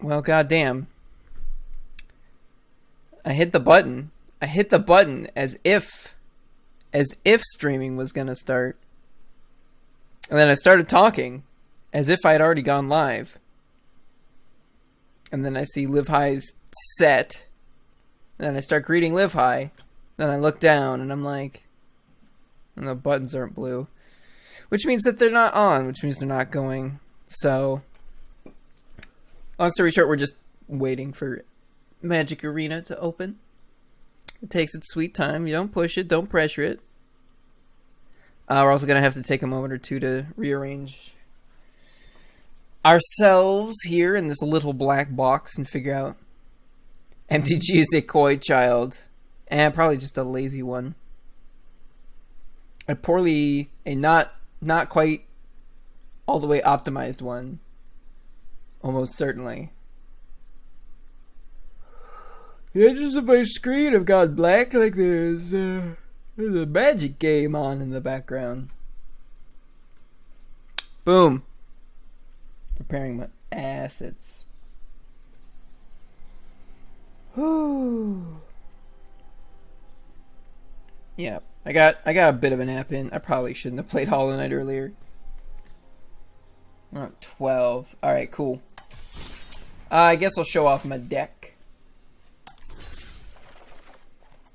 Well, goddamn. I hit the button. I hit the button as if streaming was gonna start. And then I started talking as if I had already gone live. And then I see Live High's set. And then I start greeting Live High. Then I look down and I'm like, and the buttons aren't blue. Which means that they're not on, which means they're not going. So, long story short, we're just waiting for Magic Arena to open. It takes its sweet time. You don't push it, don't pressure it. We're also going to have to take a moment or two to rearrange ourselves here in this little black box and figure out MTG is a coy child. And probably just a lazy one. A not quite all the way optimized one. Almost certainly. The edges of my screen have gone black like there's a magic game on in the background. Boom. Preparing my assets. Whew. Yeah, I got a bit of a nap in. I probably shouldn't have played Hollow Knight earlier. We're at 12. Alright, cool. I guess I'll show off my deck.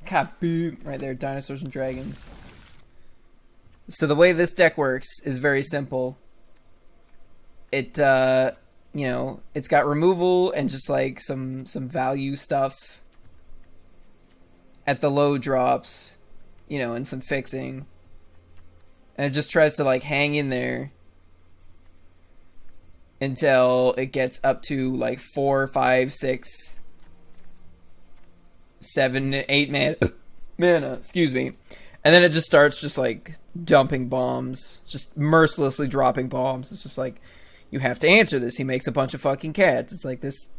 Kaboom! Right there, Dinosaurs and Dragons. So the way this deck works is very simple. It, it's got removal and just like some value stuff at the low drops, and some fixing. And it just tries to like hang in there until it gets up to like 4, 5, 6, 7, 8 mana, excuse me. And then it just starts just like dumping bombs, just mercilessly dropping bombs. It's just like, you have to answer this. He makes a bunch of fucking cats. It's like, this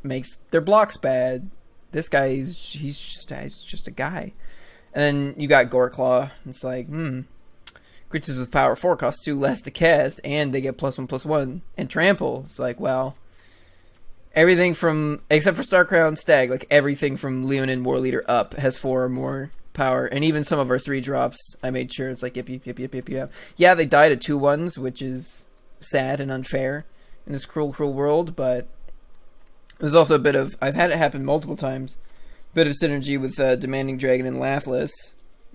makes their blocks bad. This guy, he's just a guy. And then you got Goreclaw. It's like, creatures with power 4 cost 2 less to cast, and they get +1/+1. And Trample. It's like, well, everything from, except for Starcrown Stag, like everything from Leonin War Leader up has 4 or more power. And even some of our 3 drops, I made sure it's like, yep. Yeah, they died at 2/1s, which is sad and unfair in this cruel world, but there's also a bit of, I've had it happen multiple times, bit of synergy with Demanding Dragon and Laughless.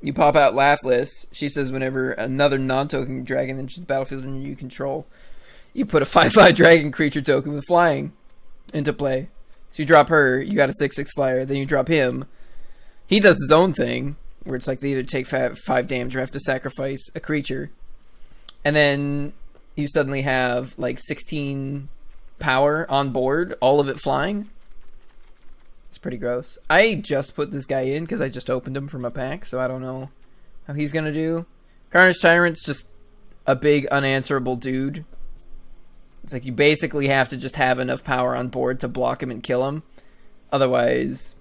You pop out Laughless, she says whenever another non-token dragon enters the battlefield and you control, you put a 5/5 dragon creature token with flying into play. So you drop her, you got a 6/6 flyer, then you drop him. He does his own thing, where it's like they either take 5 damage or have to sacrifice a creature. And then you suddenly have like 16 power on board, all of it flying. It's pretty gross. I just put this guy in because I just opened him from a pack, so I don't know how he's gonna do. Carnage Tyrant's just a big unanswerable dude. It's like you basically have to just have enough power on board to block him and kill him. Otherwise,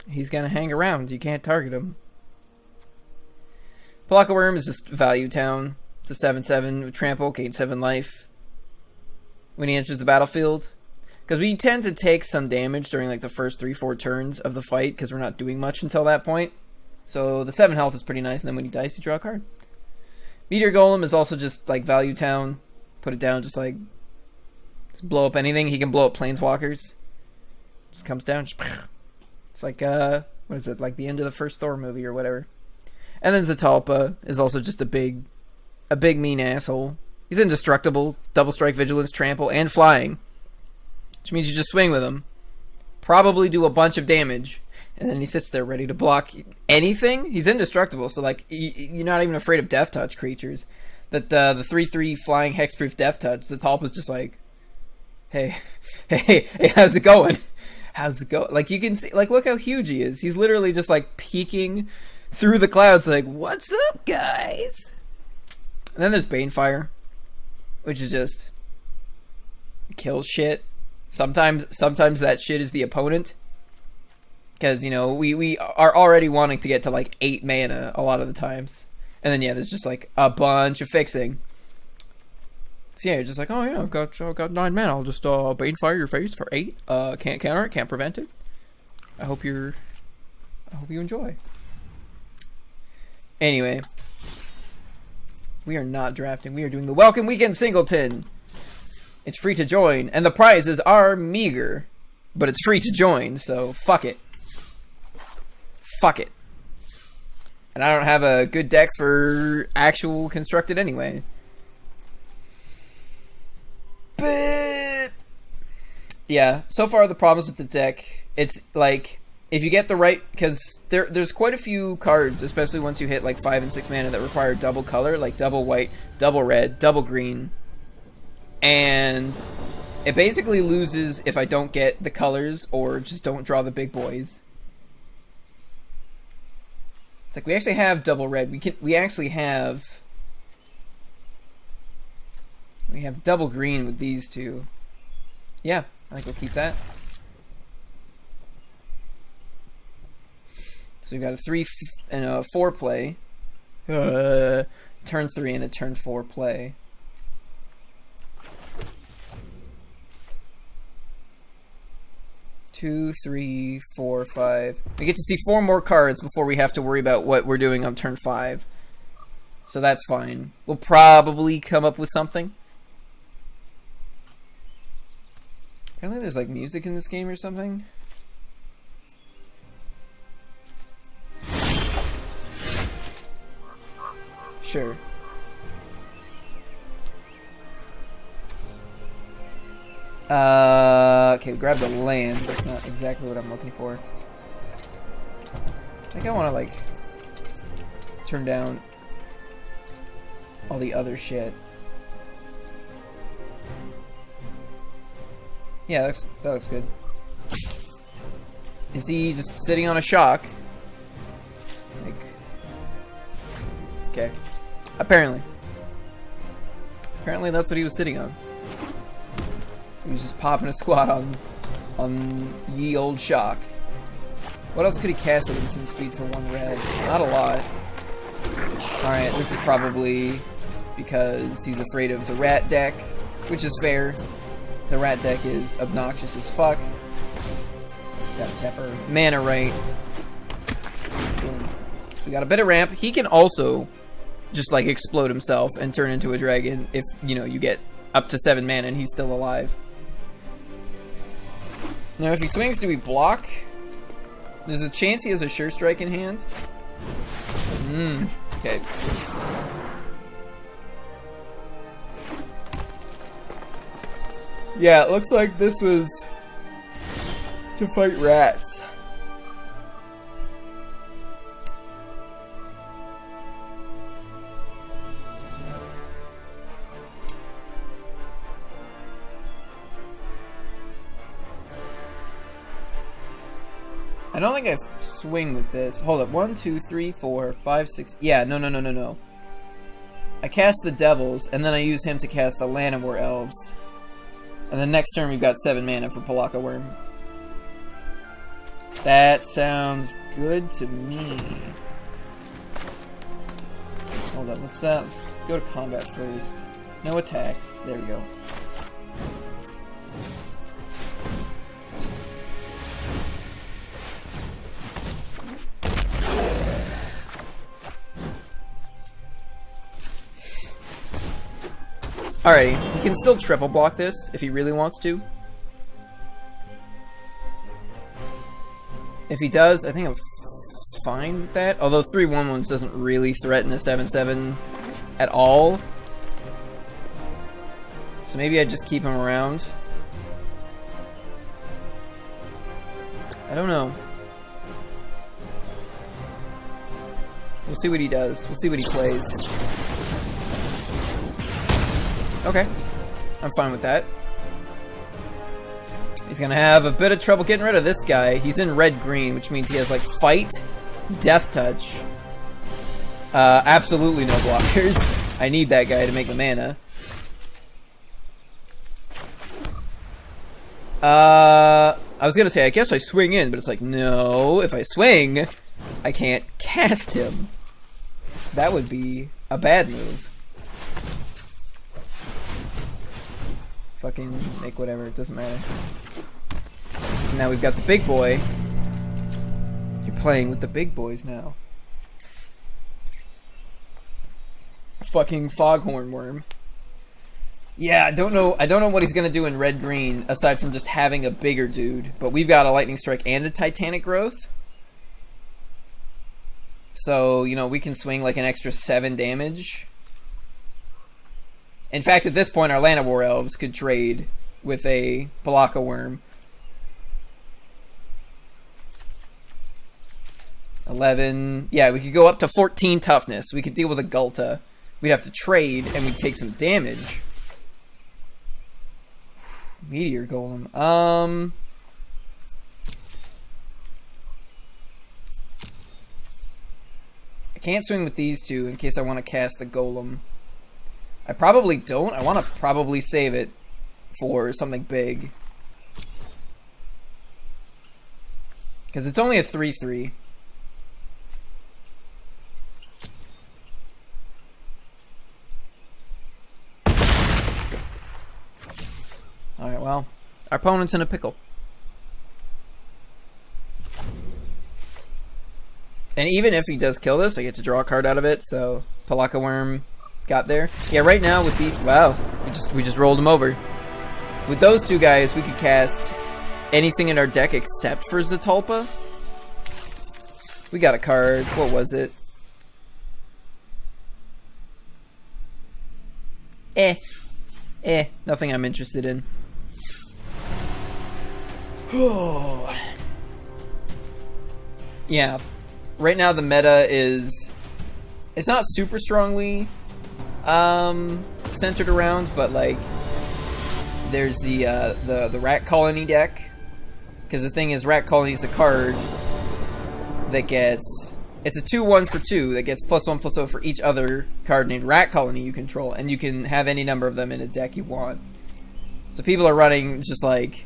he's gonna hang around. You can't target him. Palaka Worm is just Value Town. It's a 7/7 with Trample, gain 7 life when he enters the battlefield. Because we tend to take some damage during like the first 3-4 turns of the fight, because we're not doing much until that point. So the 7 health is pretty nice, and then when he dies, you draw a card. Meteor Golem is also just like Value Town. Put it down, just blow up anything. He can blow up Planeswalkers. Just comes down. It's like, what is it? Like the end of the first Thor movie or whatever. And then Zatalpa is also just a big mean asshole. He's indestructible. Double strike, vigilance, trample, and flying. Which means you just swing with him. Probably do a bunch of damage. And then he sits there ready to block anything. He's indestructible. So like, you're not even afraid of Death Touch creatures. That the 3/3 flying hexproof Death Touch, Zatalpa's just like, hey, how's it going? How's it going? Like, you can see, like, look how huge he is. He's literally just like peeking through the clouds like, what's up, guys? And then there's Banefire, which is just kill shit. Sometimes that shit is the opponent. Because, we are already wanting to get to like 8 mana a lot of the times. And then, yeah, there's just like a bunch of fixing. So yeah, you're just like, oh yeah, I've got 9 mana. I'll just Bane Fire your face for 8. Can't counter it, can't prevent it. I hope you enjoy. Anyway, we are not drafting. We are doing the Welcome Weekend Singleton. It's free to join, and the prizes are meager, but it's free to join, so fuck it. Fuck it. And I don't have a good deck for actual constructed anyway. But yeah, so far the problems with the deck, it's like if you get the right, because there's quite a few cards, especially once you hit like 5 and 6 mana, that require double color, like double white, double red, double green, and it basically loses if I don't get the colors or just don't draw the big boys. It's like we actually have double red. We actually have double green with these two. Yeah, I think we'll keep that. So we've got a 3 and a 4 play. Turn 3 and a turn 4 play. Two, 3, 4, 5. We get to see 4 more cards before we have to worry about what we're doing on turn 5. So that's fine. We'll probably come up with something. Apparently there's like music in this game or something. Sure. Okay, grab the land. That's not exactly what I'm looking for. I think I want to like turn down all the other shit. Yeah, that looks good. Is he just sitting on a shock? Like, okay. Apparently that's what he was sitting on. He was just popping a squat on ye old shock. What else could he cast at instant speed for 1 red? Not a lot. Alright, this is probably because he's afraid of the rat deck, which is fair. The rat deck is obnoxious as fuck. Gotta tap our mana right. Boom. So we got a bit of ramp. He can also just like explode himself and turn into a dragon if, you know, you get up to 7 mana and he's still alive. Now if he swings, do we block? There's a chance he has a Sure Strike in hand. Okay. Yeah, it looks like this was to fight rats. I don't think I swing with this. Hold up. 1, 2, 3, 4, 5, 6. Yeah, no. I cast the Devils, and then I use him to cast the Llanowar Elves. And then next turn we've got 7 mana for Palaka Worm. That sounds good to me. Hold on, let's go to combat first. No attacks. There we go. Alrighty, he can still triple block this if he really wants to. If he does, I think I'm fine with that. Although 3/1/1s doesn't really threaten a 7/7 at all. So maybe I just keep him around. I don't know. We'll see what he does. We'll see what he plays. Okay, I'm fine with that. He's gonna have a bit of trouble getting rid of this guy. He's in red-green, which means he has like Fight, Death Touch. Absolutely no blockers. I need that guy to make the mana. I was gonna say, I guess I swing in, but it's like, no, if I swing, I can't cast him. That would be a bad move. fucking make whatever, it doesn't matter. And now we've got the big boy. You're playing with the big boys now. Fucking foghorn worm. Yeah, I don't know what he's gonna do in red green aside from just having a bigger dude. But we've got a lightning strike and a titanic growth. So, you know, we can swing like an extra 7 damage. In fact, at this point, our Land of War Elves could trade with a Palaka Worm. 11. Yeah, we could go up to 14 toughness. We could deal with a Gulta. We'd have to trade, and we'd take some damage. Meteor Golem. I can't swing with these two in case I want to cast the Golem. I probably don't. I want to probably save it for something big. Because it's only a 3/3. Alright, well, our opponent's in a pickle. And even if he does kill this, I get to draw a card out of it, so Palaka Worm got there. Yeah, right now with these, wow, we just rolled him over. With those two guys, we could cast anything in our deck except for Zatalpa. We got a card. What was it? Nothing I'm interested in. Yeah. Right now the meta is, it's not super strongly centered around, but like there's the Rat Colony deck, because the thing is, Rat Colony is a card that gets, it's a 2/1 for 2 that gets +1/+0 for each other card named Rat Colony you control, and you can have any number of them in a deck you want. So people are running just like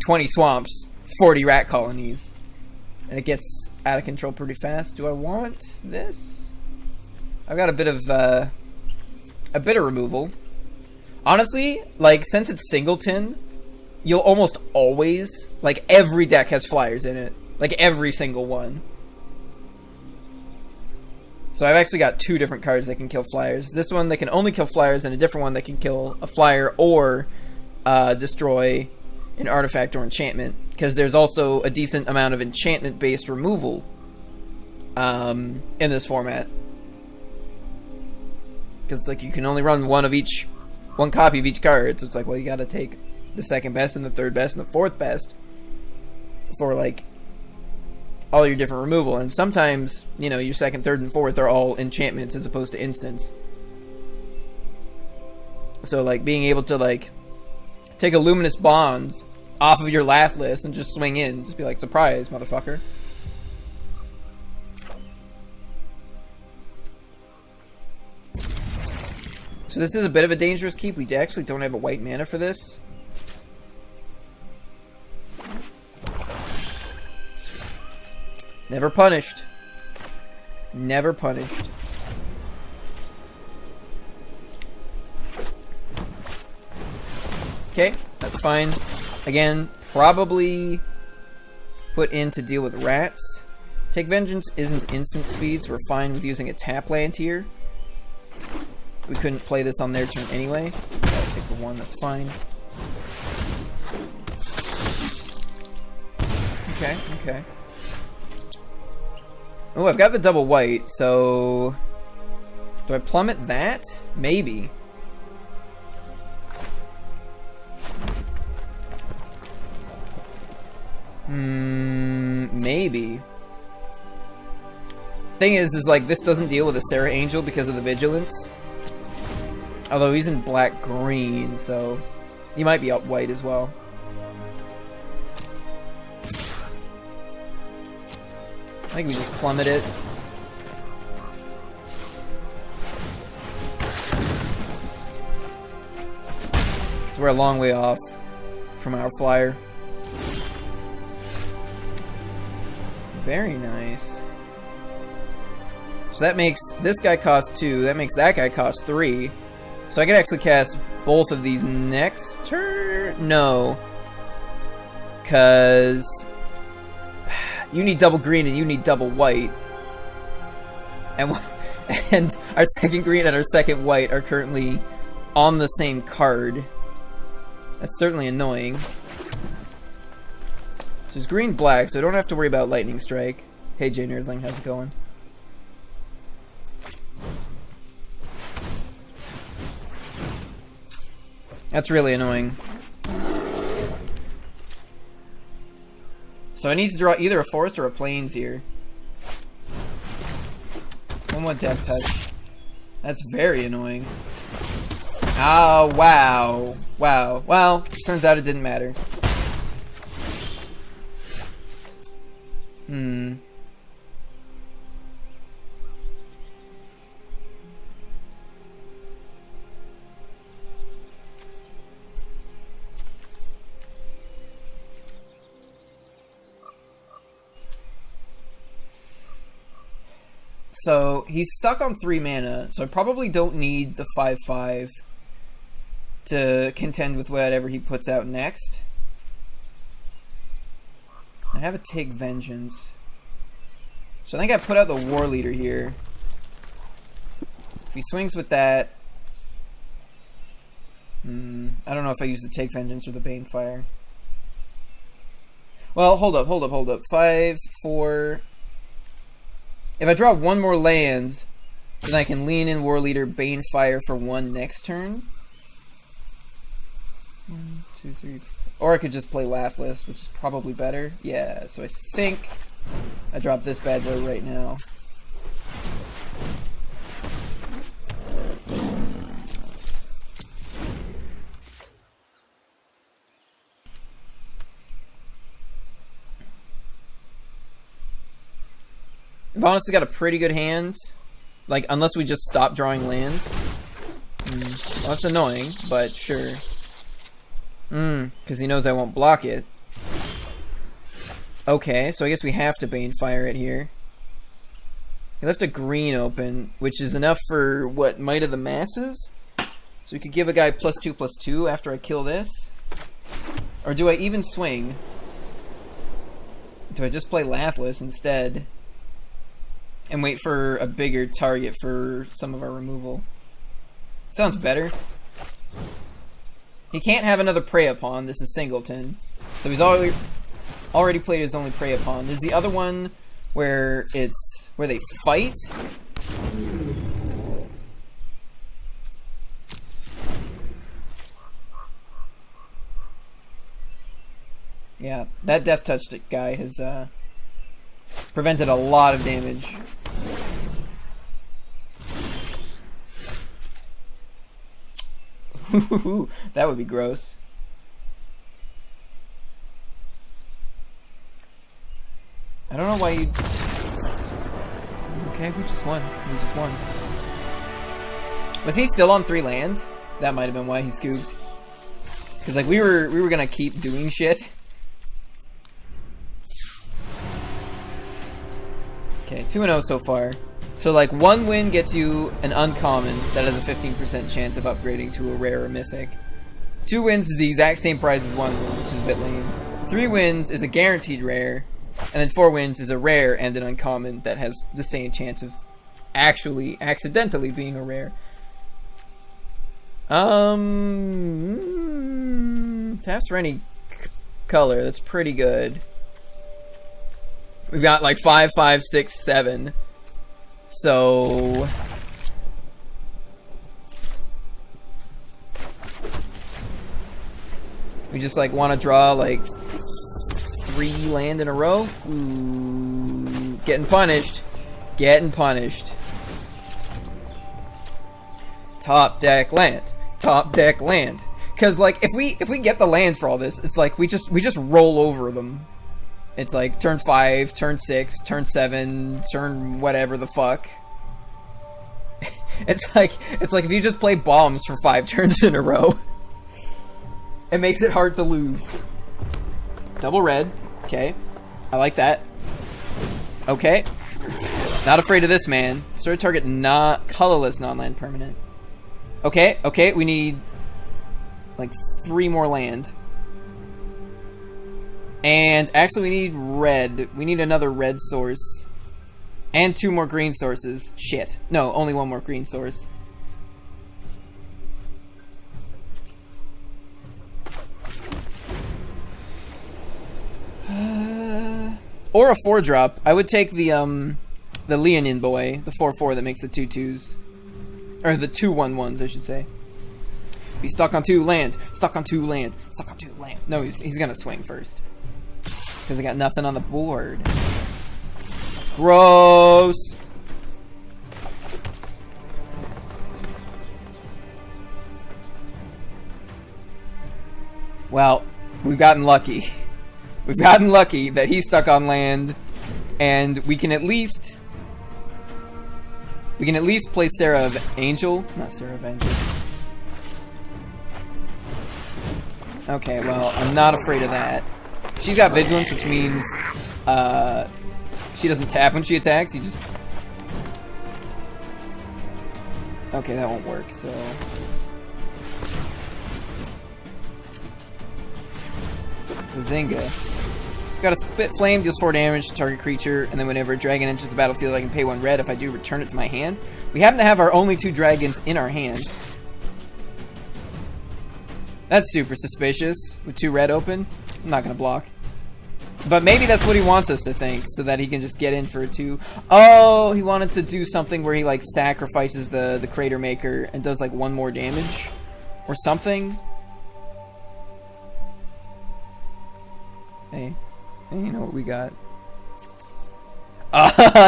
20 swamps, 40 rat colonies, and it gets out of control pretty fast. Do I want this? I've got a bit of removal. Honestly, like, since it's Singleton, you'll almost always, like, every deck has flyers in it, like every single one. So I've actually got 2 different cards that can kill flyers. This one that can only kill flyers, and a different one that can kill a flyer or destroy an artifact or enchantment, because there's also a decent amount of enchantment-based removal in this format. Because it's like you can only run one copy of each card, so it's like, well, you gotta take the second best and the third best and the fourth best for like all your different removal. And sometimes, you know, your second, third, and fourth are all enchantments as opposed to instants. So like being able to like take a Luminous Bonds off of your Lath list and just swing in. Just be like, surprise, motherfucker. So this is a bit of a dangerous keep. We actually don't have a white mana for this. Never punished. Never punished. Okay, that's fine. Again, probably put in to deal with rats. Take Vengeance isn't instant speed, so we're fine with using a tap land here. We couldn't play this on their turn anyway. I'll take the 1, that's fine. Okay, okay. Oh, I've got the double white, so do I plummet that? Maybe. Maybe. Thing is like, this doesn't deal with a Serra Angel because of the vigilance. Although he's in black-green, so he might be up white as well. I think we just plummet it. So we're a long way off from our flyer. Very nice. So that makes this guy cost 2, that makes that guy cost 3. So I could actually cast both of these next turn? No. Because you need double green and you need double white. And our second green and our second white are currently on the same card. That's certainly annoying. So it's green black, so I don't have to worry about lightning strike. Hey J Nerdling, how's it going? That's really annoying. So I need to draw either a forest or a plains here. One more Death Touch. That's very annoying. Oh, wow. Wow. Well, turns out it didn't matter. So, he's stuck on 3 mana, so I probably don't need the 5/5 to contend with whatever he puts out next. I have a Take Vengeance. So I think I put out the War Leader here. If he swings with that... I don't know if I use the Take Vengeance or the Banefire. Well, hold up. 5, 4... If I draw one more land, then I can lean in War Leader, Banefire for 1 next turn. 1, 2, 3, 4. Or I could just play Laughless, which is probably better. Yeah, so I think I drop this bad boy right now. I've honestly got a pretty good hand. Like, unless we just stop drawing lands. Well, that's annoying, but sure. Because he knows I won't block it. Okay, so I guess we have to Banefire it here. He left a green open, which is enough for, what, Might of the Masses? So we could give a guy +2/+2 after I kill this. Or do I even swing? Do I just play Laughless instead? And wait for a bigger target for some of our removal. Sounds better. He can't have another Prey Upon. This is Singleton. So he's already played his only Prey Upon. There's the other one where it's... where they fight. Yeah, that Death Touch guy has prevented a lot of damage. That would be gross. I don't know why you... Okay, we just won. Was he still on 3 lands? That might have been why he scooped. Because like we were gonna keep doing shit. Okay, 2-0 so far. So like 1 win gets you an uncommon that has a 15% chance of upgrading to a rare or mythic. 2 wins is the exact same price as 1 win, which is a bit lame. 3 wins is a guaranteed rare, and then 4 wins is a rare and an uncommon that has the same chance of actually accidentally being a rare. Taps for any color, that's pretty good. We've got like 5, 5, 6, 7. So we just like want to draw like 3 land in a row. Ooh, getting punished. Top deck land. Cause like if we get the land for all this, it's like we just roll over them. It's like turn 5, turn 6, turn 7, turn whatever the fuck. It's like if you just play bombs for 5 turns in a row. It makes it hard to lose. Double red. Okay. I like that. Okay. Not afraid of this man. Sort of target not colorless non-land permanent. Okay, okay, we need like 3 more land. And actually we need red. We need another red source. And 2 more green sources. Shit. No, only 1 more green source. Or a 4-drop. I would take the Leonin boy, the 4/4 that makes the 2/2s. Or the 2/1/1s, I should say. Be stuck on 2 land. Stuck on 2 land. Stuck on 2 land. No, he's gonna swing first. Because I got nothing on the board. Gross. Well, we've gotten lucky. We've gotten lucky that he's stuck on land, and we can at least play Sarah of Angel, not Sarah of Angel. Okay, well, I'm not afraid of that. She's got Vigilance, which means she doesn't tap when she attacks. You just... Okay, that won't work, so... Bazinga. Got a Spit Flame, deals 4 damage to target creature, and then whenever a dragon enters the battlefield, I can pay 1 red. If I do, return it to my hand. We happen to have our only 2 dragons in our hand. That's super suspicious. With 2 red open, I'm not gonna block. But maybe that's what he wants us to think, so that he can just get in for a 2. Oh, he wanted to do something where he, like, sacrifices the Crater Maker and does, like, 1 more damage. Or something. Hey, you know what we got.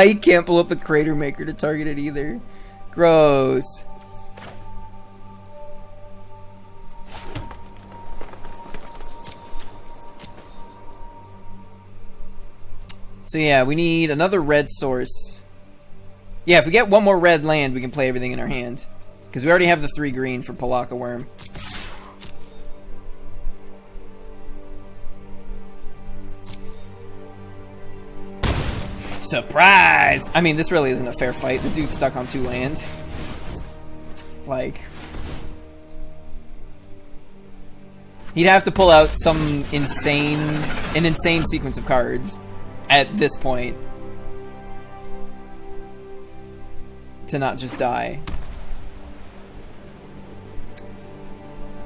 He can't pull up the Crater Maker to target it either. Gross. So yeah, we need another red source. Yeah, if we get 1 more red land, we can play everything in our hand. Because we already have the 3 green for Palaka Worm. Surprise! I mean, this really isn't a fair fight. The dude's stuck on 2 land. Like... He'd have to pull out an insane sequence of cards at this point to not just die.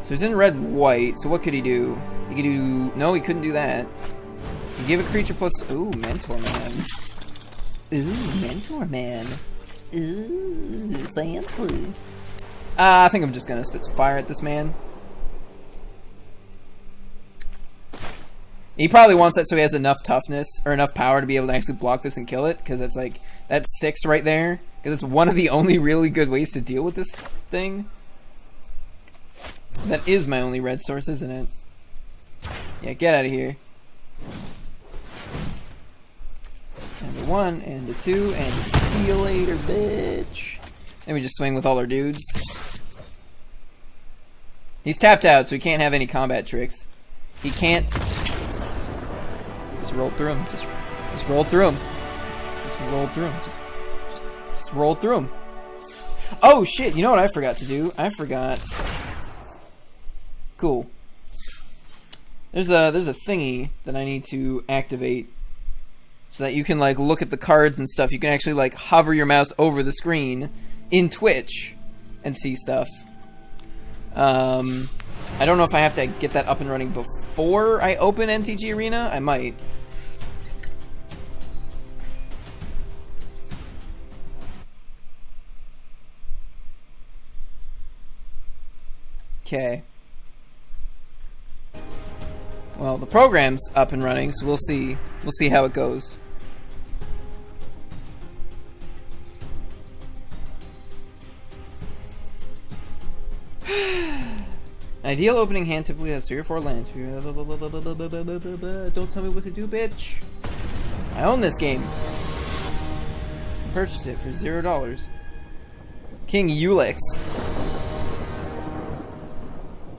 So he's in red-white, so what could he do? He could do... No, he couldn't do that. He give a creature plus... Ooh, Mentor Man. Ooh, Mentor Man. Ooh, fancy. I think I'm just gonna spit some fire at this man. He probably wants that so he has enough toughness, or enough power to be able to actually block this and kill it, because it's like, that's 6 right there. Because it's one of the only really good ways to deal with this thing. That is my only red source, isn't it? Yeah, get out of here. And a 1, and a 2, and a see you later, bitch. Then we just swing with all our dudes. He's tapped out, so he can't have any combat tricks. He can't... Just roll through him. Just roll through him. Just roll through him. Just roll through him. Oh shit! You know what I forgot to do? I forgot. Cool. There's a thingy that I need to activate so that you can like look at the cards and stuff. You can actually like hover your mouse over the screen in Twitch and see stuff. I don't know if I have to get that up and running before I open MTG Arena. I might. Okay. Well, the program's up and running, so we'll see. We'll see how it goes. Ideal opening hand typically has 3 or 4 lands. Don't tell me what to do, bitch. I own this game. Purchased it for $0. King Ulix.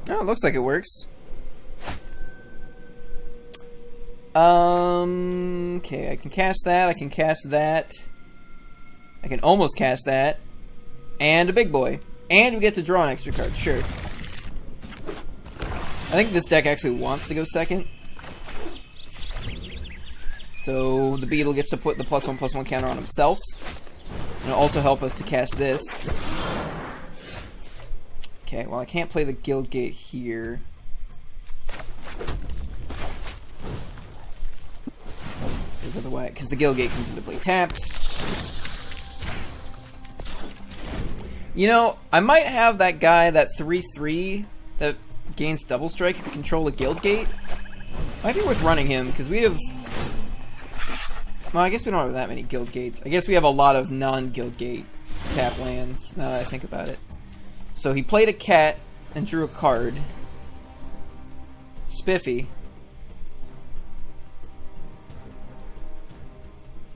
Oh, it looks like it works. Okay, I can cast that. I can cast that. I can almost cast that. And a big boy. And we get to draw an extra card, sure. I think this deck actually wants to go second. So the Beetle gets to put the +1/+1 counter on himself. And it'll also help us to cast this. Okay, well I can't play the Guild Gate here. Goes other way, because the Guild Gate comes into play tapped. You know, I might have that guy, that 3/3 that gains double strike if you control the Guild Gate. Might be worth running him, because we have... Well, I guess we don't have that many Guild Gates. I guess we have a lot of non-Guild Gate tap lands, now that I think about it. So he played a cat and drew a card. Spiffy.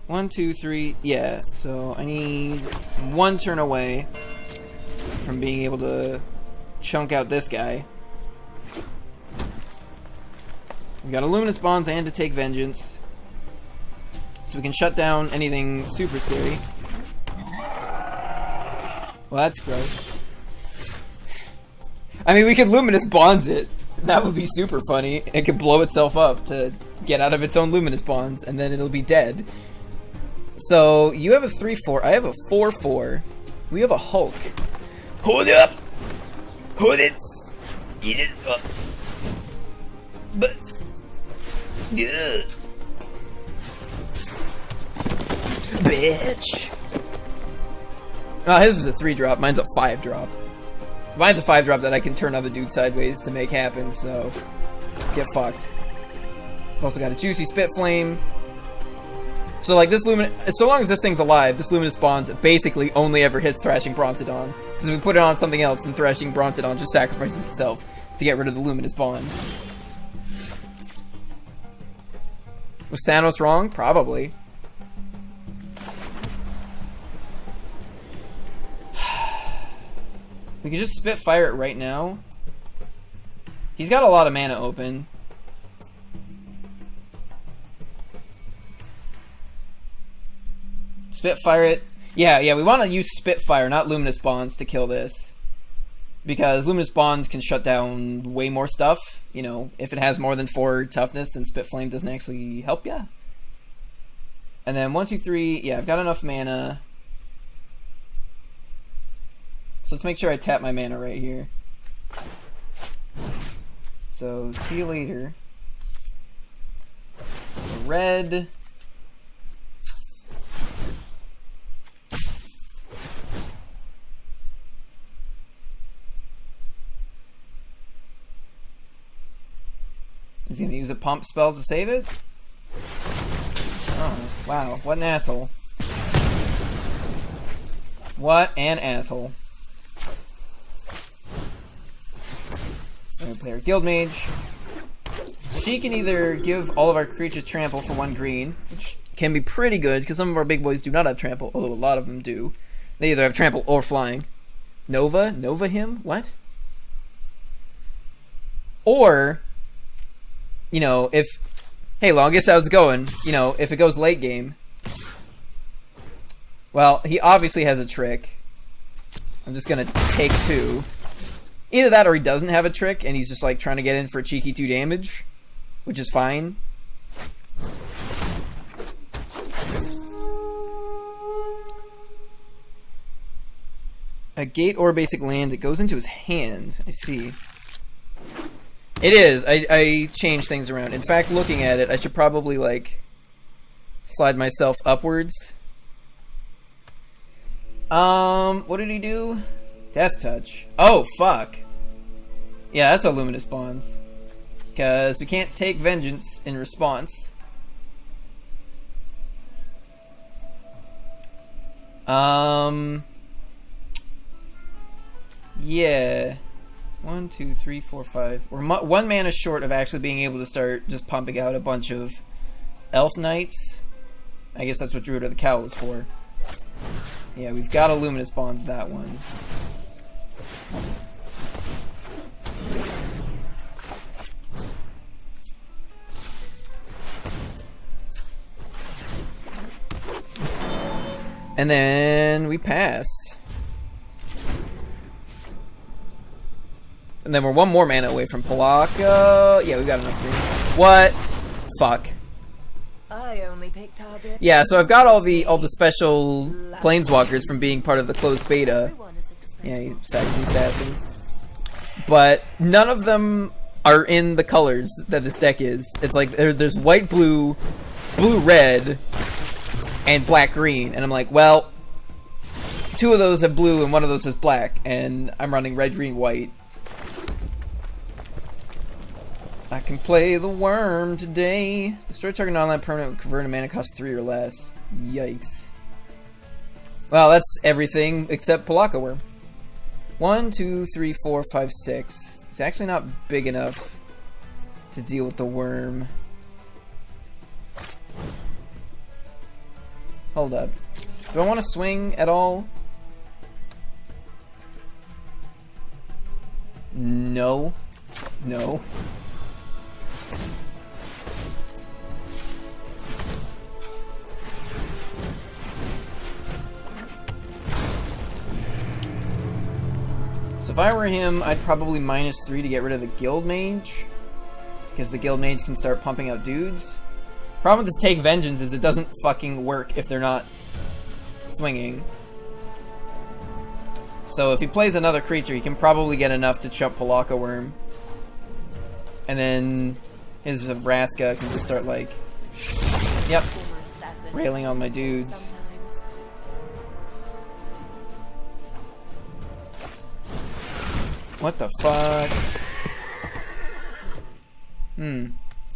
1, 2, 3. Yeah, so I need one turn away from being able to chunk out this guy. We got a Luminous Bonds and to take Vengeance. So we can shut down anything super scary. Well, that's gross. I mean, we could Luminous Bonds it. That would be super funny. It could blow itself up to get out of its own Luminous Bonds, and then it'll be dead. So, you have a 3/4. I have a 4/4. We have a Hulk. Hold up! Hold it! Eat it up! But... yeah. Bitch! Oh, his was a 3-drop. Mine's a 5-drop. Mine's a 5-drop that I can turn other dudes sideways to make happen, so... get fucked. Also got a Juicy Spit Flame. So, like, this so long as this thing's alive, this Luminous Bonds basically only ever hits Thrashing Brontodon. Because if we put it on something else, then Thrashing Brontodon just sacrifices itself to get rid of the Luminous Bond. Was Thanos wrong? Probably. We could just Spitfire it right now. He's got a lot of mana open. Spitfire it. Yeah, we want to use Spitfire, not Luminous Bonds, to kill this. Because Luminous Bonds can shut down way more stuff. You know, if it has more than 4 toughness, then Spit Flame doesn't actually help ya. And then 1, 2, 3. Yeah, I've got enough mana. So let's make sure I tap my mana right here. So, see you later. Red. He's gonna use a pump spell to save it? Oh, wow. What an asshole. What an asshole. We're gonna play our Guild Mage. She can either give all of our creatures trample for 1 green, which can be pretty good, because some of our big boys do not have trample, although a lot of them do. They either have trample or flying. Nova? Nova him? What? Or... you know, if... hey, longest how's it going? You know, if it goes late game... well, he obviously has a trick. I'm just gonna take 2. Either that or he doesn't have a trick, and he's just, like, trying to get in for a cheeky 2 damage. Which is fine. A gate or basic land, it goes into his hand. I see. It is. I changed things around. In fact, looking at it, I should probably, like, slide myself upwards. What did he do? Death Touch. Oh, fuck. Yeah, that's a Luminous Bonds. Because we can't take Vengeance in response. Yeah. 1, 2, 3, 4, 5. We're 1 mana short of actually being able to start just pumping out a bunch of Elf Knights. I guess that's what Druid of the Cowl is for. Yeah, we've got a Luminous Bonds that one. And then we pass. And then we're one more mana away from Palaka. Yeah, we got enough screens. What? Fuck. I only pick target. Yeah, so I've got all the special planeswalkers from being part of the closed beta. Yeah, sassy. But none of them are in the colors that this deck is. It's like there's white, blue, blue, red, and black, green. And I'm like, well, 2 of those have blue and 1 of those has black. And I'm running red, green, white. I can play the worm today. Destroy target online permanent with converted mana cost 3 or less. Yikes. Well, that's everything except Palaka Worm. 1, 2, 3, 4, 5, 6. It's actually not big enough to deal with the worm. Hold up. Do I want to swing at all? No. No. So if I were him, I'd probably -3 to get rid of the Guild Mage, because the Guild Mage can start pumping out dudes. Problem with this Take Vengeance is it doesn't fucking work if they're not swinging. So if he plays another creature, he can probably get enough to chump Palaka Worm. And then his Vraska can just start like, yep, railing on my dudes. What the fuck?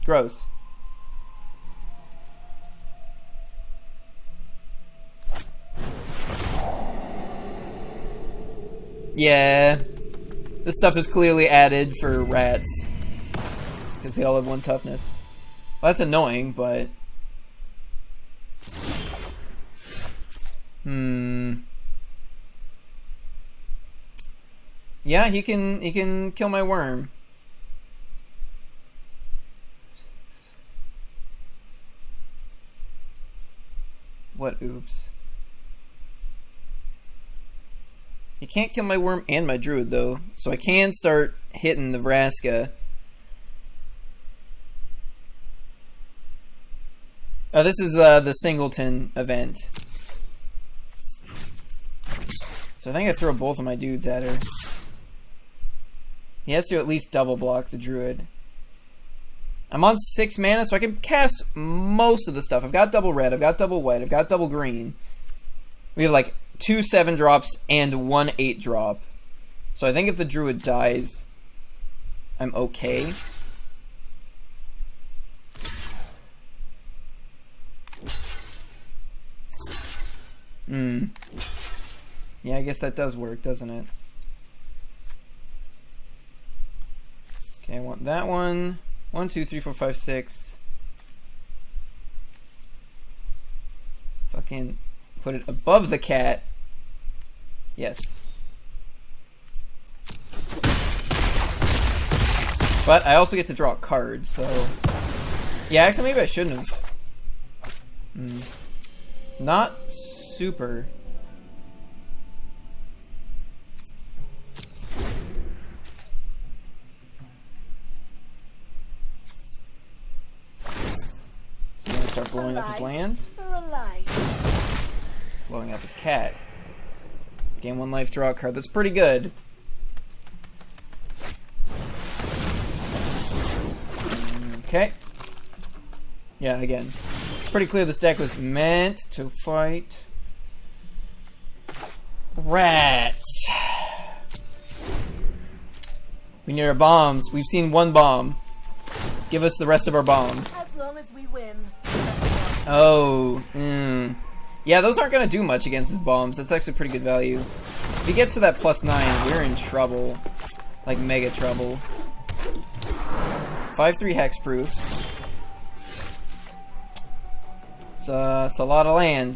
Gross. Yeah. This stuff is clearly added for rats. Because they all have 1 toughness. Well, that's annoying, but... Yeah, he can kill my worm. What oops? He can't kill my worm and my druid though, so I can start hitting the Vraska. Oh, this is the Singleton event. So I think I throw both of my dudes at her. He has to at least double block the druid. I'm on 6 mana, so I can cast most of the stuff. I've got double red, I've got double white, I've got double green. We have like 2 7-drops and 1 8-drop. So I think if the druid dies, I'm okay. Yeah, I guess that does work, doesn't it? Okay, I want that one. 1, 2, 3, 4, 5, 6. Fucking put it above the cat. Yes. But I also get to draw cards, so... Yeah, actually maybe I shouldn't have. Not super. So I'm gonna start blowing up his land. Blowing up his cat. Gain 1 life, draw a card. That's pretty good. Okay. Yeah, again. It's pretty clear this deck was meant to fight rats. We need our bombs. We've seen 1 bomb. Give us the rest of our bombs. As long as we win. Oh, yeah, those aren't gonna do much against his bombs. That's actually pretty good value. If he gets to that +9, we're in trouble. Like, mega trouble. 5/3 hexproof. It's a lot of land.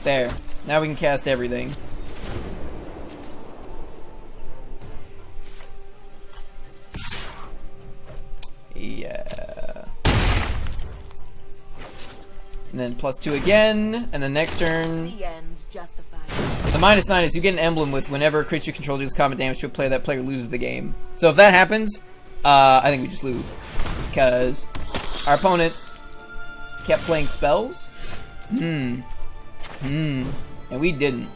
There. Now we can cast everything. Yeah. And then +2 again, and then next turn. The end's justified. The -9 is you get an emblem with whenever a creature you control deals combat damage to a player, that player loses the game. So if that happens, I think we just lose. Because our opponent kept playing spells. And we didn't.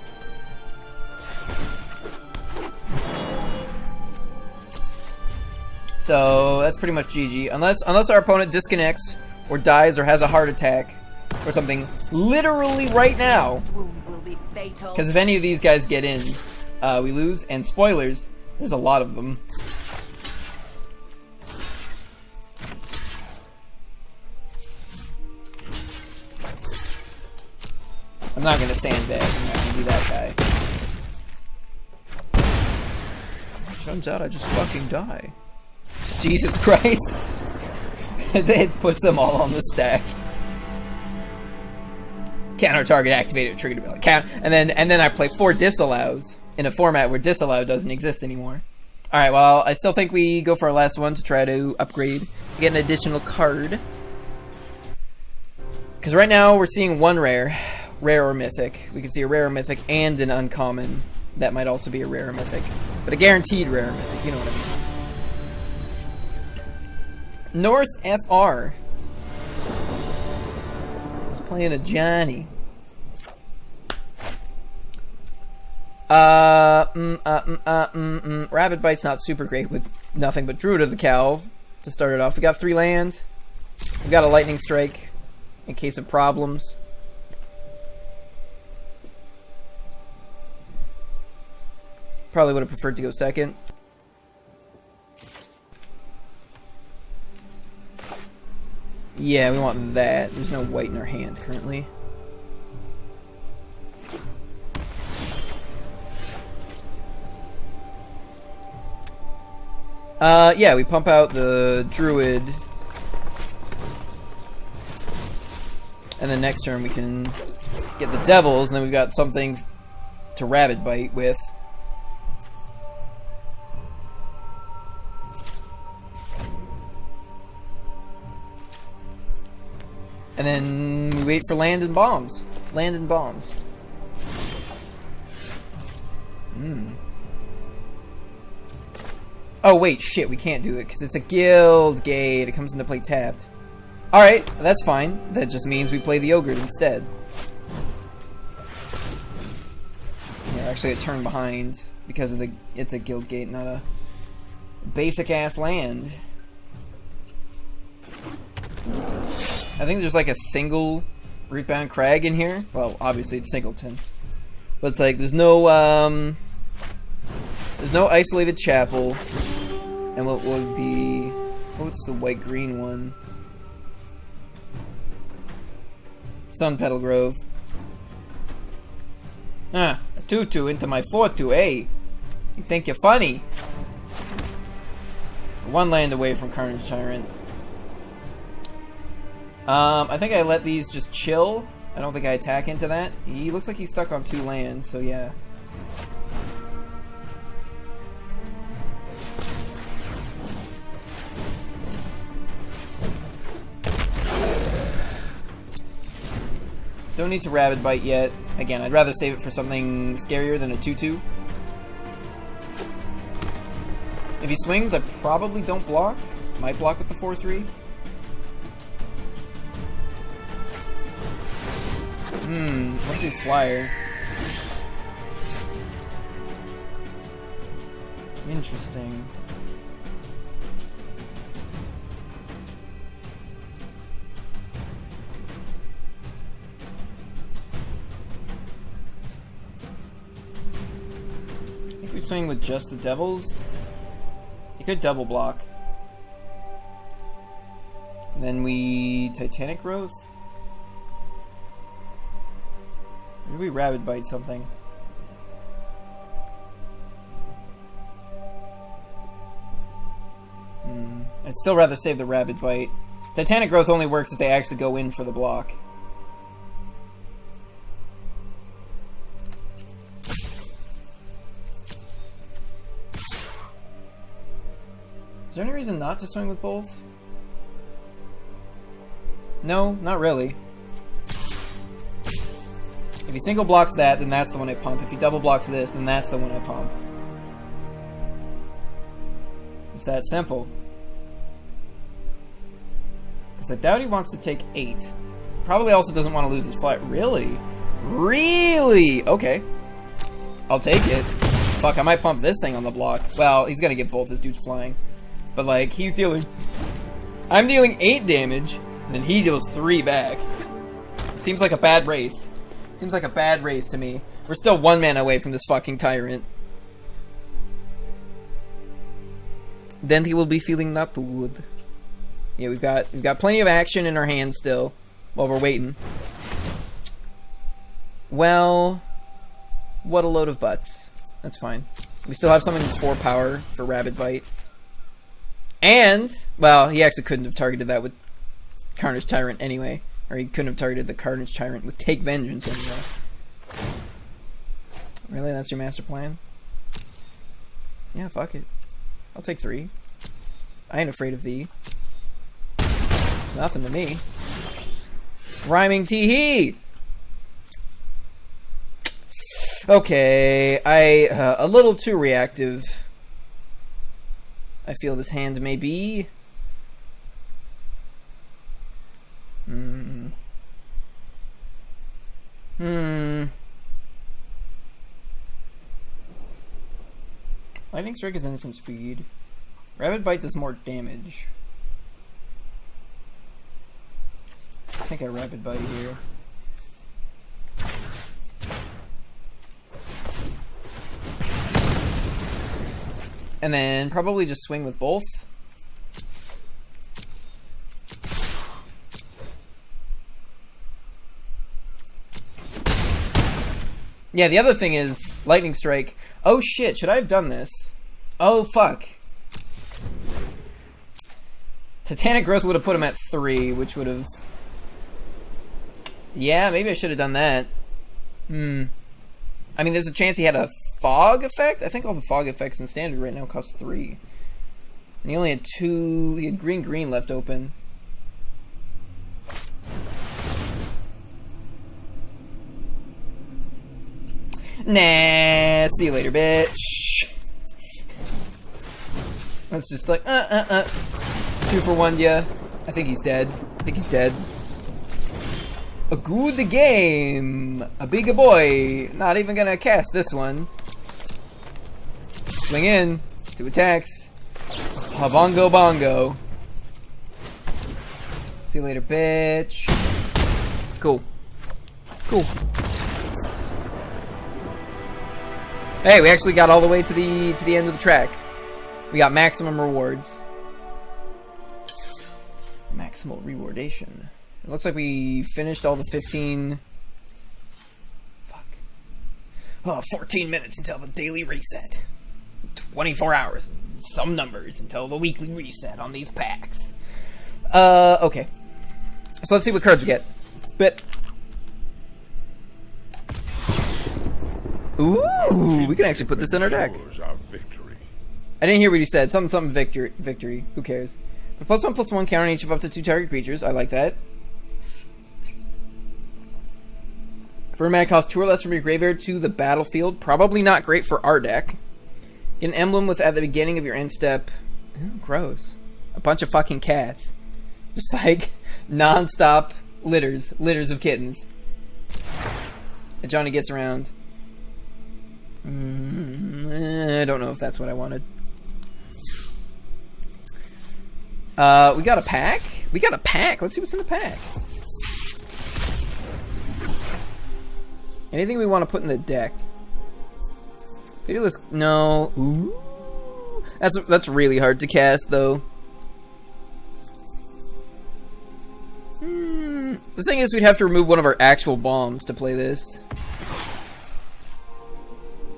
So that's pretty much GG. Unless our opponent disconnects or dies or has a heart attack or something literally right now. Because if any of these guys get in, we lose. And spoilers, there's a lot of them. I'm not gonna sandbag. I'm not gonna be that guy. Turns out I just fucking die. Jesus Christ. It puts them all on the stack. Counter target activated, triggered ability. Count, and then I play 4 disallows in a format where disallow doesn't exist anymore. Alright, well, I still think we go for our last one to try to upgrade, get an additional card. Because right now we're seeing one rare or mythic. We can see a rare or mythic and an uncommon. That might also be a rare or mythic. But a guaranteed rare or mythic, you know what I mean. North FR. He's playing a Johnny. Rabid Bite's not super great with nothing but Druid of the Cow to start it off. We got 3 land. We got a Lightning Strike in case of problems. Probably would have preferred to go second. Yeah, we want that. There's no white in our hand currently. Yeah, we pump out the Druid. And then next turn we can get the Devils, and then we've got something to Rabid Bite with. And then we wait for land and bombs. Land and bombs. Oh wait, shit, we can't do it because it's a guild gate. It comes into play tapped. Alright, that's fine. That just means we play the Ogre instead. Yeah, actually a turn behind because of it's a guild gate, not a basic ass land. I think there's like a single rootbound crag in here. Well, obviously it's Singleton. But it's like there's no isolated chapel. And what would be what's the white green one? Sun Petal Grove. Ah, a 2/2 into my 4/2, eh? You think you're funny? 1 land away from Carnage Tyrant. I think I let these just chill. I don't think I attack into that. He looks like he's stuck on 2 lands, so yeah. Don't need to Rabid Bite yet. Again, I'd rather save it for something scarier than a 2/2. If he swings, I probably don't block. Might block with the 4/3. 1/2 flyer. Interesting. I think we swing with just the Devils. He could double block. Then we Titanic Growth. Maybe we Rabid Bite something. I'd still rather save the Rabid Bite. Titanic Growth only works if they actually go in for the block. Is there any reason not to swing with both? No, not really. If he single blocks that, then that's the one I pump. If he double blocks this, then that's the one I pump. It's that simple. Because I doubt he wants to take 8. Probably also doesn't want to lose his flight. Really? Really? Okay. I'll take it. Fuck, I might pump this thing on the block. Well, he's gonna get both his dudes flying. But, like, he's dealing... I'm dealing 8 damage, then he deals 3 back. Seems like a bad race. Seems like a bad race to me. We're still 1 mana away from this fucking tyrant. Then he will be feeling not good. Yeah, we've got plenty of action in our hands still while we're waiting. Well, what a load of butts. That's fine. We still have something 4 power for Rabid Bite. And, well, he actually couldn't have targeted that with Carnage Tyrant anyway. Or he couldn't have targeted the Carnage Tyrant with Take Vengeance anyway. Really? That's your master plan? Yeah, fuck it. I'll take 3. I ain't afraid of thee. It's nothing to me. Rhyming tee-hee! Okay, a little too reactive. I feel this hand may be. Lightning Strike is instant speed. Rabid Bite does more damage. I think I Rabid Bite here. And then probably just swing with both. Yeah, the other thing is Lightning Strike. Oh shit, should I have done this? Oh fuck. Titanic Growth would have put him at 3, which would have... Yeah, maybe I should have done that. I mean, there's a chance he had a fog effect? I think all the fog effects in standard right now cost 3. And he only had 2... He had green left open. Nah, see you later, bitch. That's just like, 2 for 1, yeah. I think he's dead. A good game. A big boy. Not even gonna cast this one. Swing in. 2 attacks. Bongo bongo. See you later, bitch. Cool. Hey, we actually got all the way to the end of the track. We got maximum rewards. Maximal rewardation. It looks like we finished all the 15... Fuck. Oh, 14 minutes until the daily reset. 24 hours. Some numbers until the weekly reset on these packs. Okay. So let's see what cards we get. But... Ooh, we can actually put this in our deck. I didn't hear what he said. Something victory. Who cares? A +1/+1 counter on each of up to 2 target creatures. I like that. For a mana cost 2 or less from your graveyard to the battlefield. Probably not great for our deck. Get an emblem with at the beginning of your end step. Ooh, gross. A bunch of fucking cats. Just like non-stop litters of kittens. And Johnny gets around. I don't know if that's what I wanted. We got a pack? Let's see what's in the pack. Anything we want to put in the deck? Pitiless, no. Ooh. That's really hard to cast, though. The thing is, we'd have to remove one of our actual bombs to play this.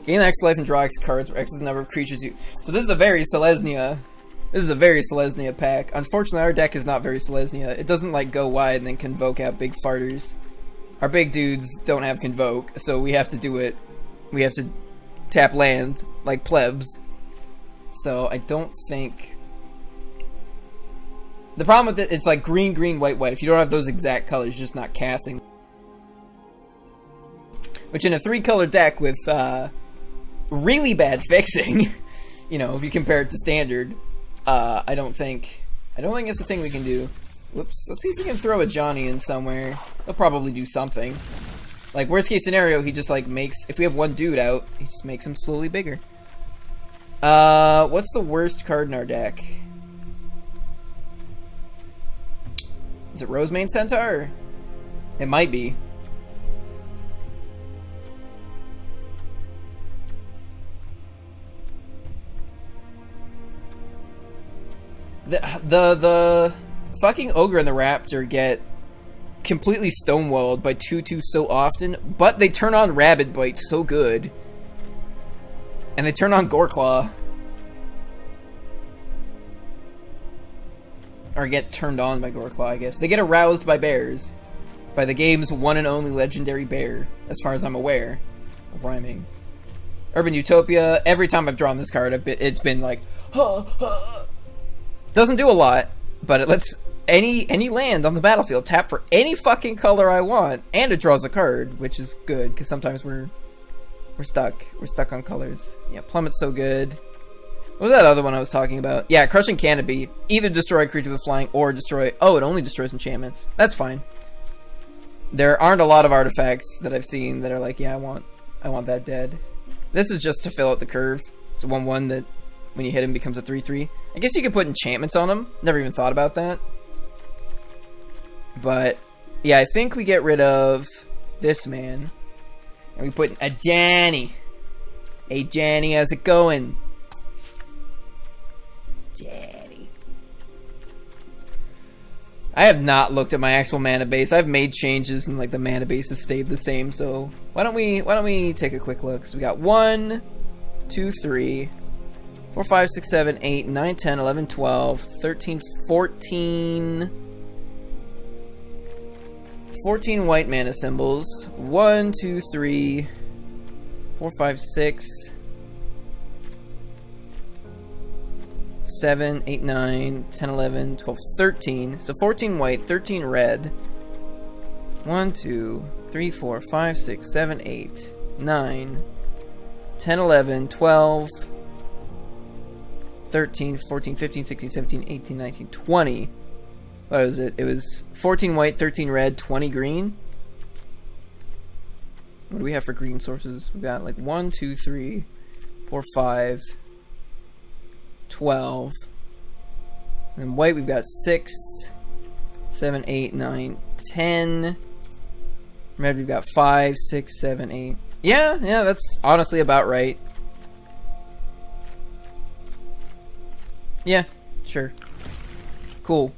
Gain X life and draw X cards, where X is the number of creatures you... So this is a very Selesnya. This is a very Selesnya pack. Unfortunately, our deck is not very Selesnya. It doesn't, like, go wide and then convoke out big farters. Our big dudes don't have convoke, so we have to do it. We have to tap land, like plebs. So, I don't think... The problem with it, it's like green, white. If you don't have those exact colors, you're just not casting. Which in a 3-color deck with really bad fixing, you know, if you compare it to standard, I don't think it's a thing we can do. Whoops. Let's see if we can throw a Johnny in somewhere. He'll probably do something. Like, worst case scenario, he just, like, makes... If we have one dude out, he just makes him slowly bigger. What's the worst card in our deck? Is it Rosemane Centaur? It might be. The fucking Ogre and the Raptor get completely stonewalled by 2/2 so often, but they turn on Rabid Bite so good. And they turn on Goreclaw. Or get turned on by Goreclaw, I guess. They get aroused by bears. By the game's one and only legendary bear, as far as I'm aware. Rhyming. Urban Utopia, every time I've drawn this card, it's been like, huh, huh. Doesn't do a lot, but it lets any land on the battlefield tap for any fucking color I want, and it draws a card, which is good, because sometimes we're stuck. We're stuck on colors. Yeah, Plummet's so good. What was that other one I was talking about? Yeah, Crushing Canopy. Either destroy a creature with flying or destroy... Oh, it only destroys enchantments. That's fine. There aren't a lot of artifacts that I've seen that are like, yeah, I want that dead. This is just to fill out the curve. It's a 1/1 that when you hit him becomes a 3/3. I guess you could put enchantments on him. Never even thought about that. But, yeah, I think we get rid of this man. And we put a Janny. Hey, Janny, how's it going? Janny. I have not looked at my actual mana base. I've made changes and like the mana base has stayed the same. So why don't we take a quick look? So we got 1, 2, 3, 4, 5, 6, 7, 8, 9, 10, 11, 12, 13, 14. 14 white mana symbols. 1, 2, 3, 4, 5, 6, 7, 8, 9, 10, 11, 12, 13. So 14 white, 13 red. 1, 2, 3, 4, 5, 6, 7, 8, 9, 10, 11, 12, 13, 14, 15, 16, 17, 18, 19, 20. What was it? It was 14 white, 13 red, 20 green. What do we have for green sources? We've got like 1, 2, 3, 4, 5, 12. And white, we've got 6, 7, 8, 9, 10. Red, we've got 5, 6, 7, 8. Yeah, that's honestly about right. Yeah, sure. Cool.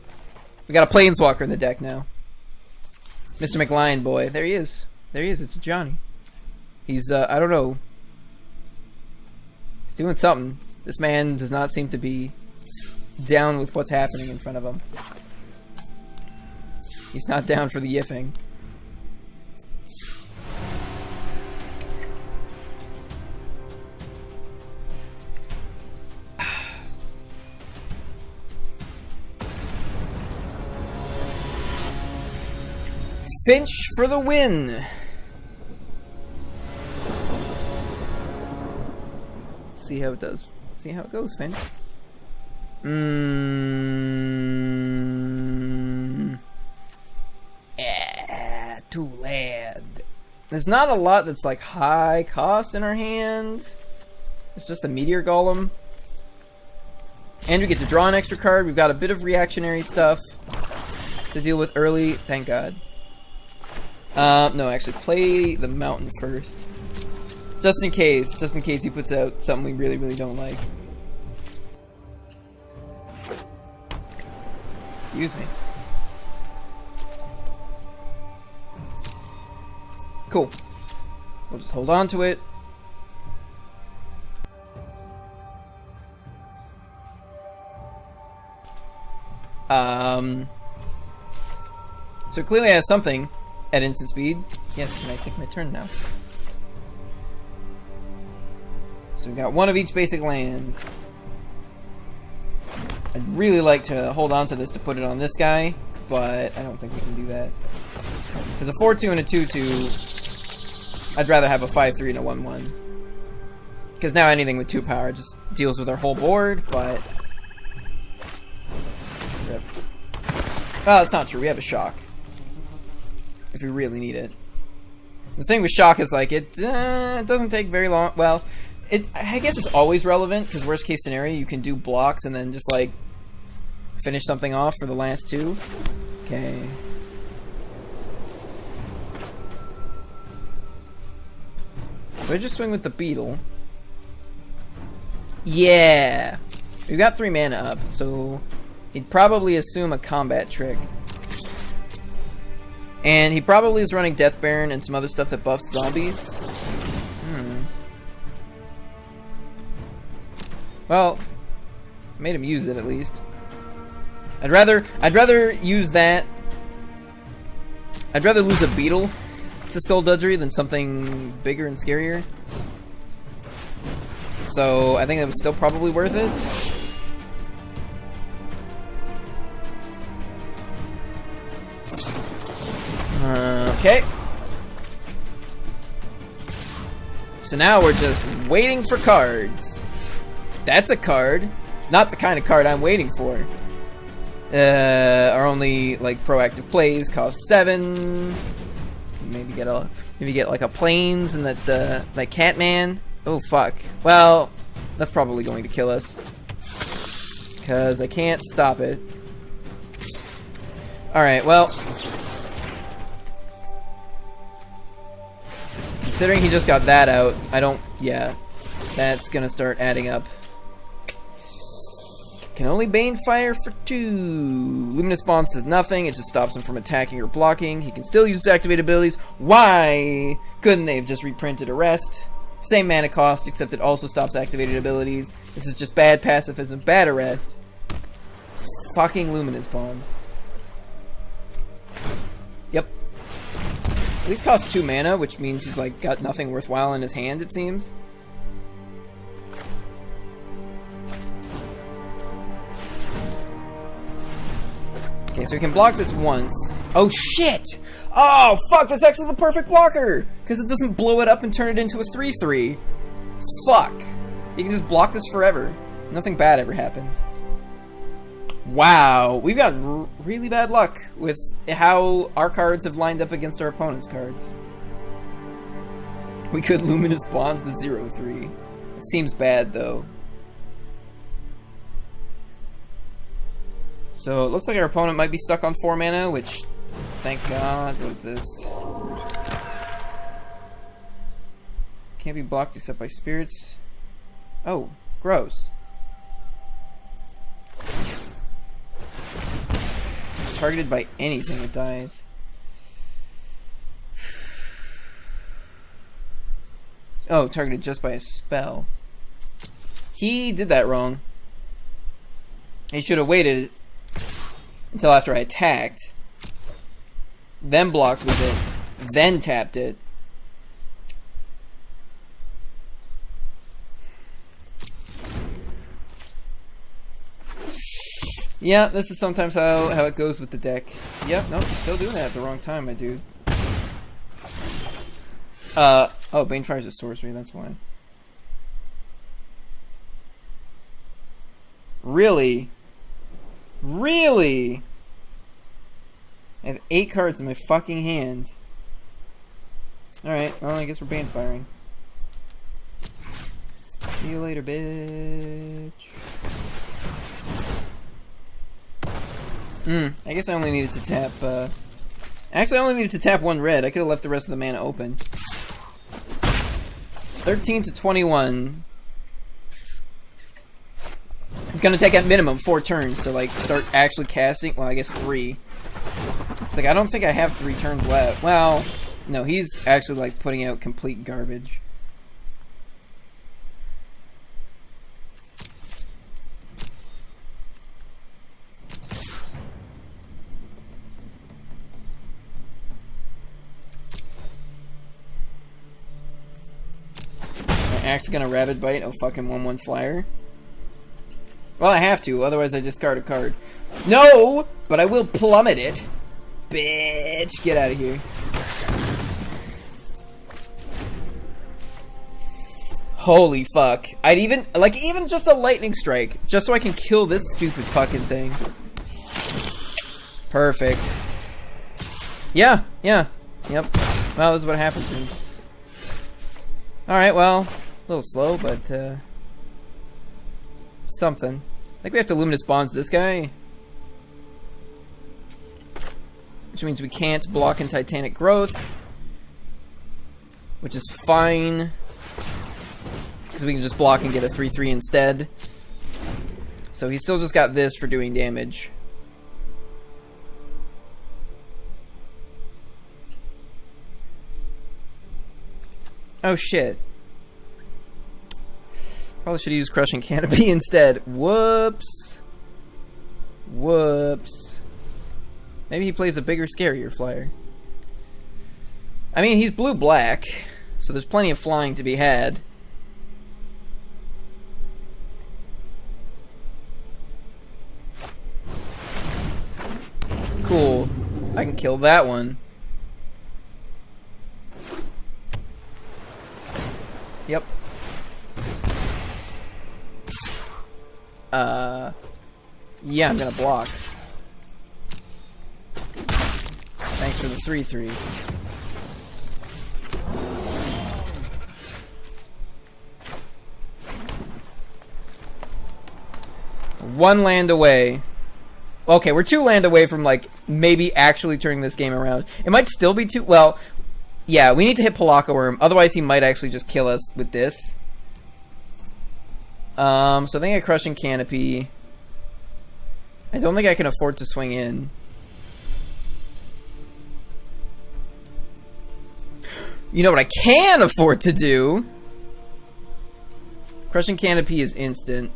We got a Planeswalker in the deck now. Mr. McLion boy. There he is. There he is. It's Johnny. He's, I don't know. He's doing something. This man does not seem to be down with what's happening in front of him. He's not down for the yiffing. Finch for the win. Let's see how it does. See how it goes, Finch. Yeah, 2 land. There's not a lot that's like high cost in our hand. It's just a Meteor Golem. And we get to draw an extra card. We've got a bit of reactionary stuff to deal with early. Thank God. No, actually, play the mountain first. Just in case he puts out something we really, really don't like. Excuse me. Cool. We'll just hold on to it. So clearly I have something at instant speed. Yes, can I take my turn now? So we got 1 of each basic land. I'd really like to hold on to this to put it on this guy, but I don't think we can do that. Because a 4/2 and a 2/2 I'd rather have a 5-3 and a 1-1. Because now anything with 2 power just deals with our whole board, but... Rip. Well, that's not true. We have a shock. If we really need it. The thing with shock is, like, it doesn't take very long. Well, I guess it's always relevant, because worst case scenario, you can do blocks and then just, like, finish something off for the last 2. Okay. Do I just swing with the beetle? Yeah! We've got 3 mana up, so he'd probably assume a combat trick. And he probably is running Death Baron and some other stuff that buffs zombies. Well, made him use it at least. I'd rather use that. I'd rather lose a beetle to Skullduggery than something bigger and scarier. So I think it was still probably worth it. Okay. So now we're just waiting for cards. That's a card. Not the kind of card I'm waiting for. Our only like proactive plays cost 7. Maybe get like a planes and that Catman. Oh fuck. Well, that's probably going to kill us. Cause I can't stop it. Alright, well. Considering he just got that out, yeah. That's gonna start adding up. Can only Bane fire for 2. Luminous Bond says nothing, it just stops him from attacking or blocking. He can still use his activated abilities. Why couldn't they have just reprinted Arrest? Same mana cost, except it also stops activated abilities. This is just bad pacifism, bad Arrest. Fucking Luminous Bonds. Yep. At least costs 2 mana, which means he's like got nothing worthwhile in his hand, it seems. Okay, so we can block this once. Oh shit! Oh fuck, that's actually the perfect blocker! Because it doesn't blow it up and turn it into a 3-3. Fuck. You can just block this forever. Nothing bad ever happens. Wow, we've got really bad luck with how our cards have lined up against our opponent's cards. We could Luminous Bonds the 0-3. It seems bad though. So it looks like our opponent might be stuck on 4 mana, which, thank God. What is this? Can't be blocked except by spirits. Oh, gross. It's targeted by anything, it dies. Oh, targeted just by a spell. He did that wrong. He should have waited until after I attacked, then blocked with it, then tapped it. Yeah, this is sometimes how it goes with the deck. Yep, nope, still doing that at the wrong time, my dude. Oh, Banefire's a sorcery, that's why. Really? Really? I have 8 cards in my fucking hand. Alright, well, I guess we're Banefiring. See you later, bitch. I guess I only needed to tap, actually, I only needed to tap 1 red. I could have left the rest of the mana open. 13 to 21. It's gonna take at minimum 4 turns to like start actually casting. Well, I guess 3. It's like I don't think I have 3 turns left. Well, no, he's actually like putting out complete garbage. My axe gonna Rabid Bite a fucking 1/1 flyer. Well, I have to, otherwise I discard a card. No! But I will plummet it. Bitch, get out of here. Holy fuck. I'd even, like, even just a lightning strike, just so I can kill this stupid fucking thing. Perfect. Yeah, yep. Well, this is what happens when you just... Alright, well, a little slow, but, something. I think we have to luminous bonds this guy. Which means we can't block in Titanic Growth. Which is fine. Because we can just block and get a 3-3 instead. So he's still just got this for doing damage. Oh shit. Probably should have used Crushing Canopy instead. Whoops. Whoops. Maybe he plays a bigger, scarier flyer. I mean, he's blue-black, so there's plenty of flying to be had. Cool. I can kill that one. Yep. Yeah, I'm gonna block. Thanks for the 3-3. One land away. Okay, we're 2 land away from, like, maybe actually turning this game around. It might still be 2... Well, yeah, we need to hit Palaka Worm. Otherwise, he might actually just kill us with this. So I think I Crushing Canopy. I don't think I can afford to swing in. You know what I can afford to do? Crushing Canopy is instant.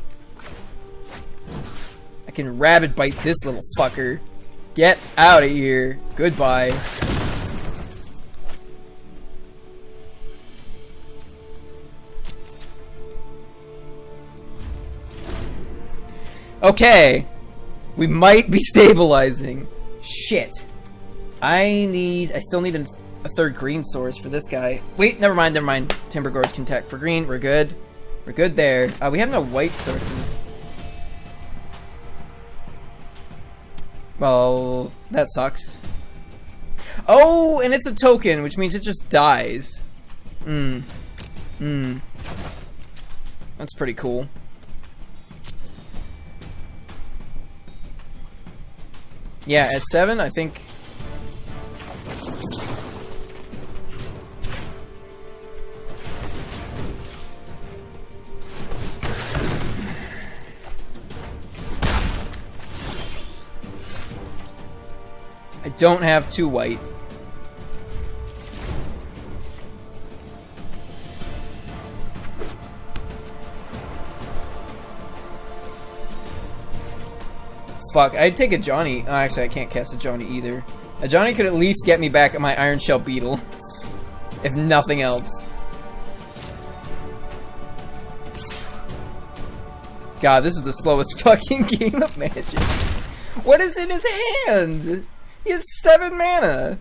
I can rabbit bite this little fucker. Get out of here. Goodbye. Okay. We might be stabilizing. Shit. I still need a third green source for this guy. Wait, never mind. Timber Gorge can tech for green. We're good. We're good there. We have no white sources. Well, that sucks. Oh, and it's a token, which means it just dies. That's pretty cool. Yeah, at 7, I think... I don't have 2 white. Fuck, I'd take a Johnny. Oh, actually, I can't cast a Johnny either. A Johnny could at least get me back at my Iron Shell Beetle. If nothing else. God, this is the slowest fucking game of Magic. What is in his hand? He has 7 mana.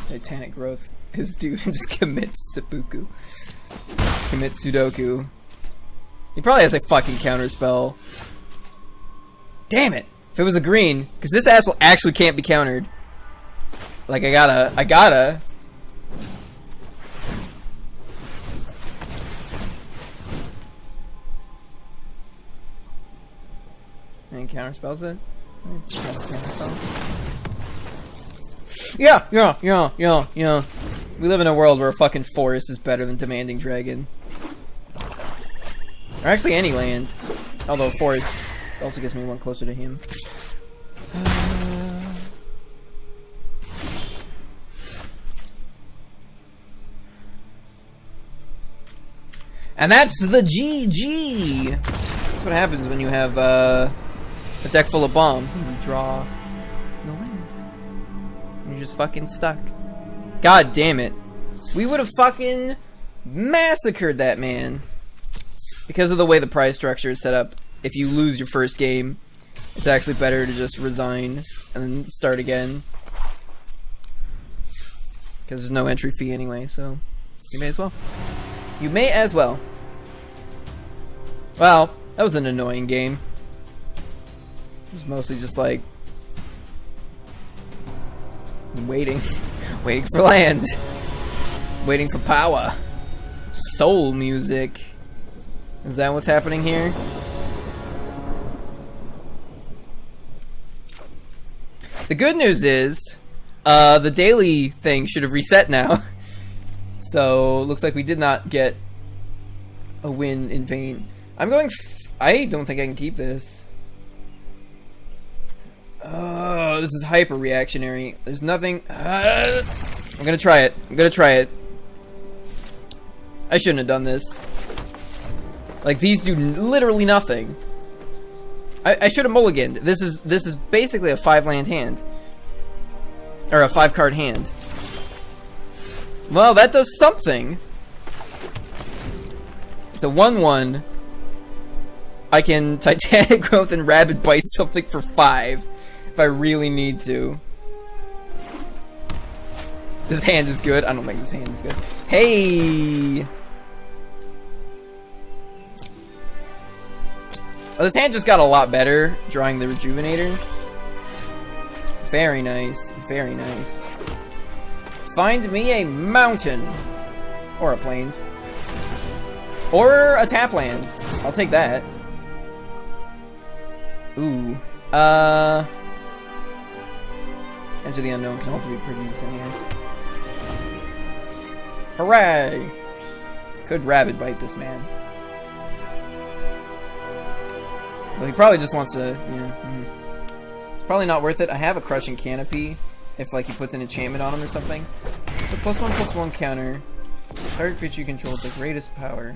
Titanic Growth. His dude just commits seppuku. Commits Sudoku. He probably has a fucking counter spell. Damn it! If it was a green, because this asshole actually can't be countered. Like, I gotta. Any counter spells it? Yeah. We live in a world where a fucking forest is better than Demanding Dragon. Or actually any land. Although forest also gets me one closer to him. And that's the GG! That's what happens when you have a deck full of bombs and you draw no land. And you're just fucking stuck. God damn it. We would have fucking massacred that man. Because of the way the prize structure is set up, if you lose your first game, it's actually better to just resign and then start again. Because there's no entry fee anyway, so you may as well. You may as well. Well, that was an annoying game. It was mostly just like waiting. Waiting for land. Waiting for power. Soul music. Is that what's happening here? The good news is, the daily thing should have reset now. So, looks like we did not get a win in vain. I'm going I don't think I can keep this. Oh, this is hyper reactionary. There's nothing. I'm gonna try it. I'm gonna try it. I shouldn't have done this. Like, these do literally nothing. I should have mulliganed. This is basically a 5-land hand. Or a 5-card hand. Well, that does something. It's a 1/1. I can Titanic Growth and Rabid Bite something for 5 if I really need to. This hand is good. I don't think this hand is good. Hey! Oh, this hand just got a lot better drawing the Rejuvenator. Very nice. Very nice. Find me a mountain. Or a plains. Or a tap land. I'll take that. Ooh. Enter the Unknown can also be pretty decent here. Hooray! Could Rabid Bite this man. Well, he probably just wants to, It's probably not worth it. I have a Crushing Canopy. If, like, he puts an enchantment on him or something. The +1/+1 counter. Target creature you control with the greatest power.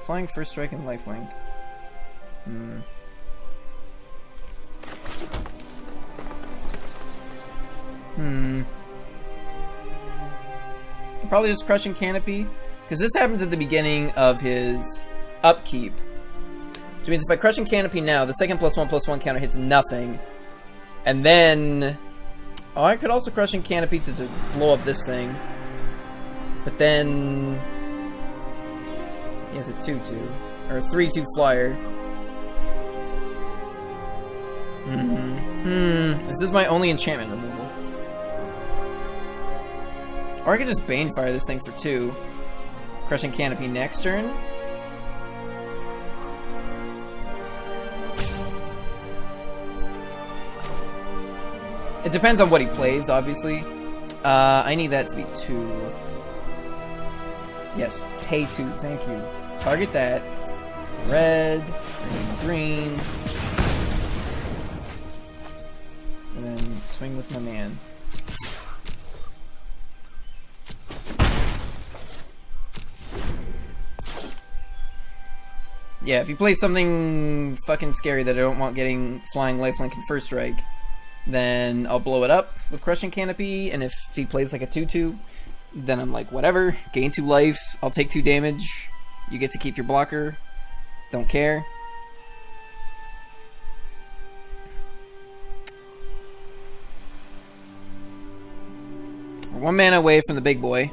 Flying, First Strike, and Lifelink. Probably just Crushing Canopy. Because this happens at the beginning of his upkeep. Which means if I Crushing Canopy now, the second +1/+1 counter hits nothing. And then... Oh, I could also Crushing Canopy to blow up this thing. But then... He has a 2/2. Or a 3/2 flyer. This is my only enchantment removal. Or I could just Banefire this thing for 2. Crushing Canopy next turn. It depends on what he plays, obviously. I need that to be 2. Yes, pay 2, thank you. Target that. Red, green. And then swing with my man. Yeah, if he plays something fucking scary that I don't want getting Flying, Lifelink, and First Strike, then I'll blow it up with Crushing Canopy, and if he plays like a 2/2, then I'm like, whatever, gain 2 life, I'll take 2 damage, you get to keep your blocker, don't care. We're 1 mana away from the big boy.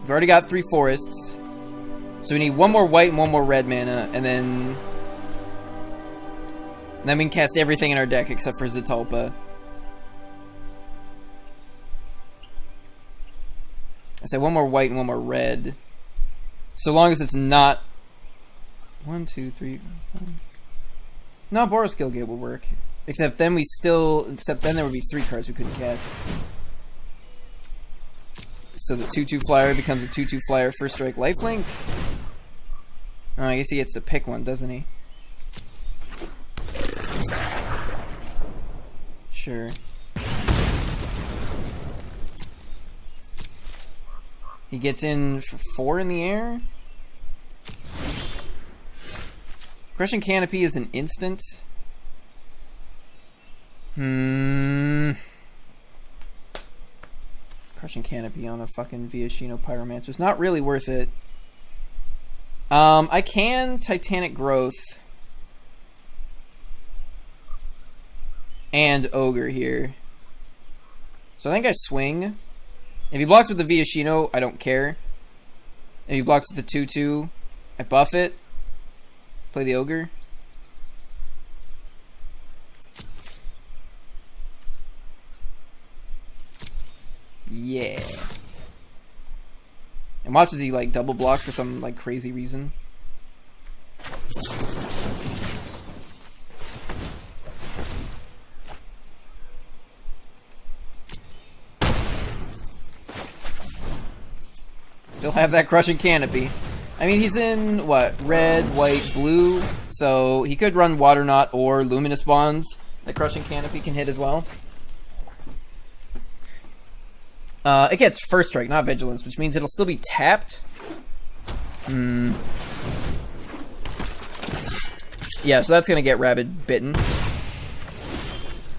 We've already got 3 forests. So we need 1 more white and 1 more red mana, and then we can cast everything in our deck except for Zitalpa. I said 1 more white and 1 more red. So long as it's not 1, 2, 3, 4. No, Boros Gilgate will work. Except then there would be 3 cards we couldn't cast. So the 2/2 flyer becomes a 2/2 flyer, First Strike, Lifelink. Oh, I guess he gets to pick one, doesn't he? Sure. He gets in for 4 in the air. Crushing Canopy is an instant. Crushing Canopy on a fucking Viashino Pyromancer. It's not really worth it. I can Titanic Growth and Ogre here. So I think I swing. If he blocks with the Viashino, I don't care. If he blocks with the 2-2, I buff it. Play the Ogre. Yeah. And watch as he like double blocks for some like crazy reason. Still have that Crushing Canopy. I mean, he's in what? Red, white, blue. So he could run Water Knot or Luminous Bonds. The Crushing Canopy can hit as well. It gets First Strike, not Vigilance, which means it'll still be tapped. Yeah, so that's gonna get Rabid bitten.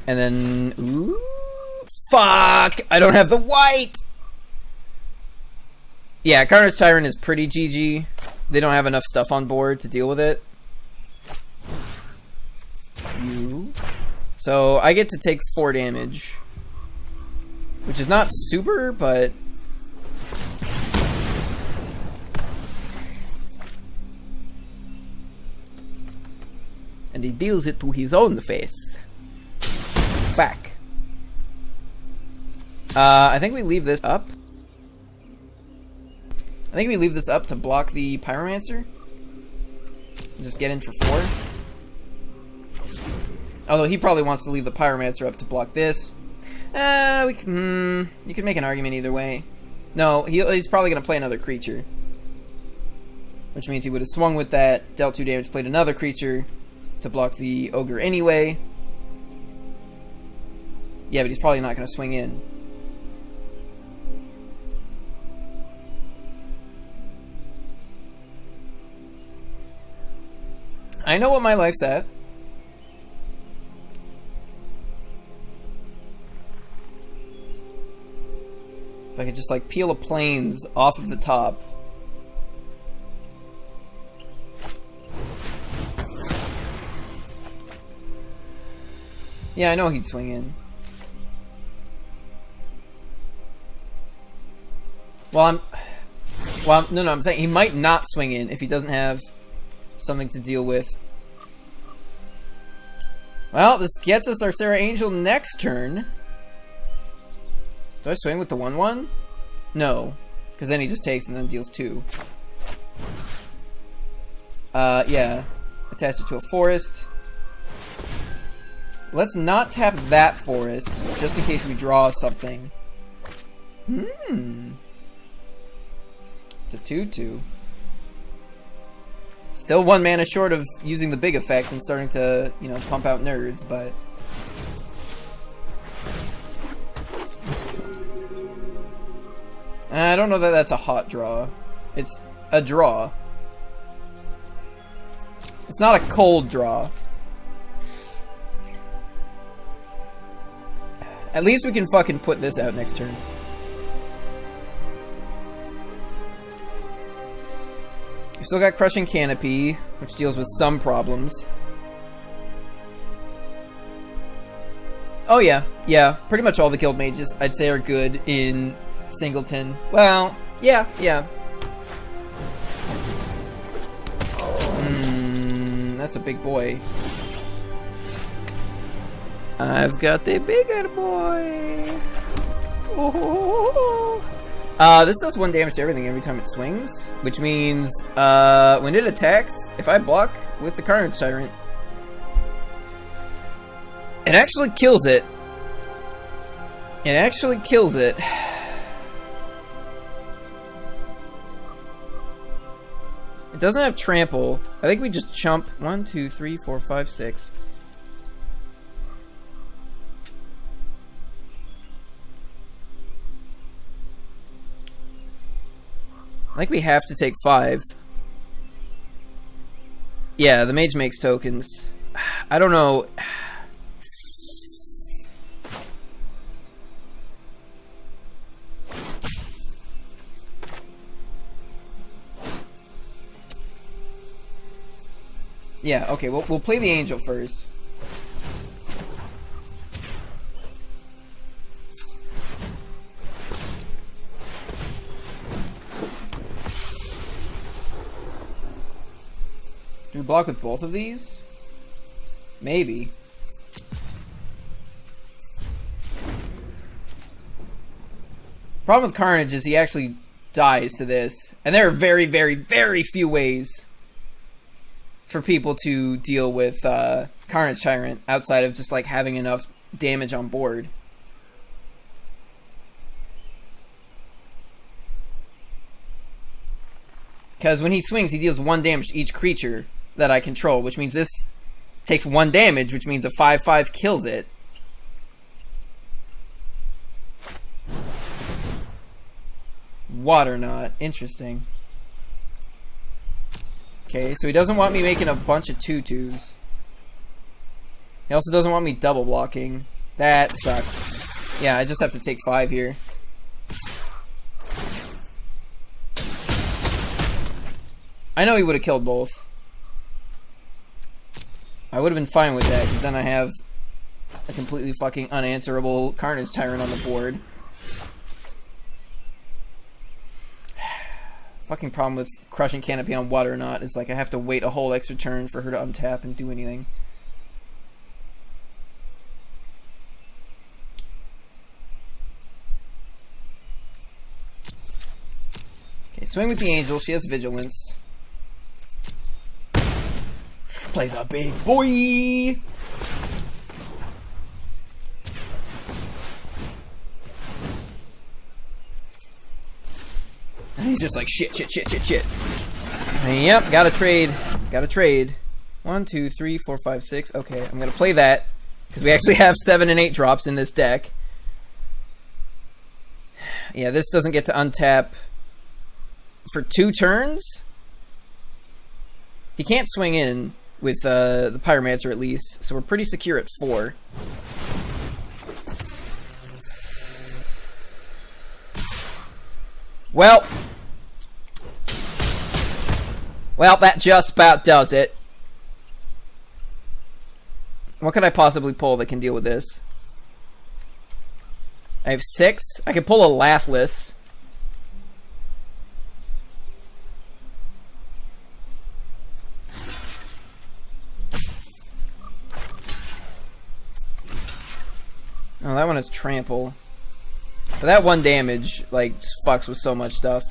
And then... Ooh... Fuck! I don't have the white! Yeah, Carnage Tyrant is pretty GG. They don't have enough stuff on board to deal with it. So I get to take 4 damage. Which is not super, but... And he deals it to his own face. Fuck. I think we leave this up. I think we leave this up to block the Pyromancer. Just get in for 4. Although he probably wants to leave the Pyromancer up to block this. You could make an argument either way. No, he's probably going to play another creature. Which means he would have swung with that, dealt 2 damage, played another creature to block the Ogre anyway. Yeah, but he's probably not going to swing in. I know what my life's at. If I could just like peel a planes off of the top. Yeah, I know he'd swing in. No, I'm saying he might not swing in if he doesn't have something to deal with. Well, this gets us our Sarah Angel next turn. Do I swing with the 1/1? No, because then he just takes and then deals 2. Yeah. Attach it to a forest. Let's not tap that forest, just in case we draw something. It's a 2/2. Still 1 mana short of using the big effect and starting to, you know, pump out nerds, but... I don't know that that's a hot draw. It's a draw. It's not a cold draw. At least we can fucking put this out next turn. We still got Crushing Canopy, which deals with some problems. Oh yeah, yeah. Pretty much all the guild mages I'd say are good in Singleton. Well, yeah. That's a big boy. I've got the bigger boy. Oh. This does 1 damage to everything every time it swings, which means when it attacks, if I block with the Carnage Tyrant, it actually kills it. It actually kills it. It doesn't have trample. I think we just chump 1, 2, 3, 4, 5, 6. I think we have to take 5. Yeah, the mage makes tokens. I don't know. Yeah, okay, we'll play the Angel first. Do we block with both of these? Maybe. Problem with Carnage is he actually dies to this. And there are very, very, very few ways for people to deal with Carnage Tyrant outside of just like having enough damage on board. Because when he swings, he deals 1 damage to each creature that I control, which means this takes 1 damage, which means a 5/5 kills it. Water Knot. Interesting. Okay, so he doesn't want me making a bunch of 2/2s. He also doesn't want me double blocking. That sucks. Yeah, I just have to take 5 here. I know he would have killed both. I would have been fine with that, because then I have a completely fucking unanswerable Carnage Tyrant on the board. Fucking problem with Crushing Canopy on Water Knot is like I have to wait a whole extra turn for her to untap and do anything. Okay, swing with the Angel. She has Vigilance. Play the big boy! And he's just like, shit. Yep, gotta trade. 1, 2, 3, 4, 5, 6. Okay, I'm gonna play that, because we actually have 7 and 8 drops in this deck. Yeah, this doesn't get to untap for 2 turns? He can't swing in with the Pyromancer at least, so we're pretty secure at 4. Well, that just about does it. What could I possibly pull that can deal with this? I have 6. I could pull a Laughless. Oh, that one has Trample. But that 1 damage, like, just fucks with so much stuff.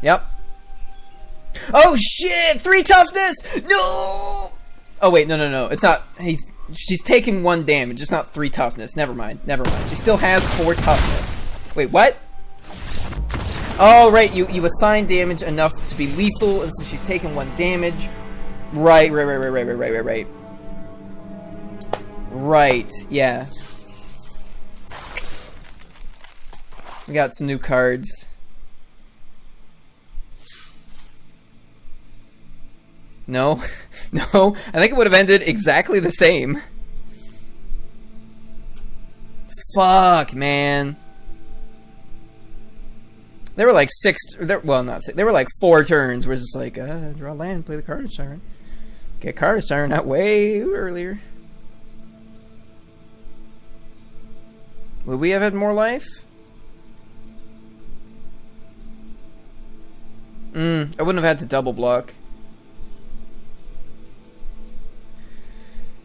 Yep. Oh shit! 3 toughness! No! Oh wait, no. It's not. She's taking 1 damage. It's not 3 toughness. Never mind. She still has 4 toughness. Wait, what? Oh right, you assign damage enough to be lethal, and so she's taking 1 damage. Right. Right. Yeah. We got some new cards. No. No. I think it would have ended exactly the same. Fuck, man. There were like 6... well, not 6. There were like 4 turns where it's just like, draw land, play the Carnage Tyrant. Get Carnage Tyrant out way earlier. Would we have had more life? I wouldn't have had to double block.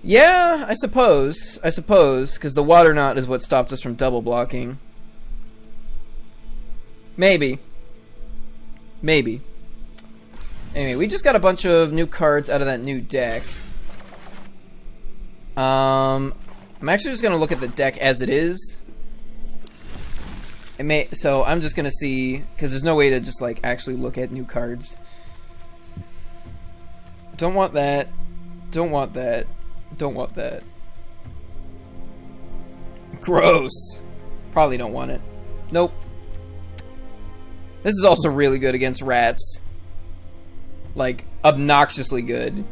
Yeah, I suppose, because the Water Knot is what stopped us from double blocking. Maybe. Anyway, we just got a bunch of new cards out of that new deck. I'm actually just gonna look at the deck as it is. So I'm just gonna see, because there's no way to just like actually look at new cards. Don't want that. Gross. Probably don't want it. Nope. This is also really good against rats. Like, obnoxiously good.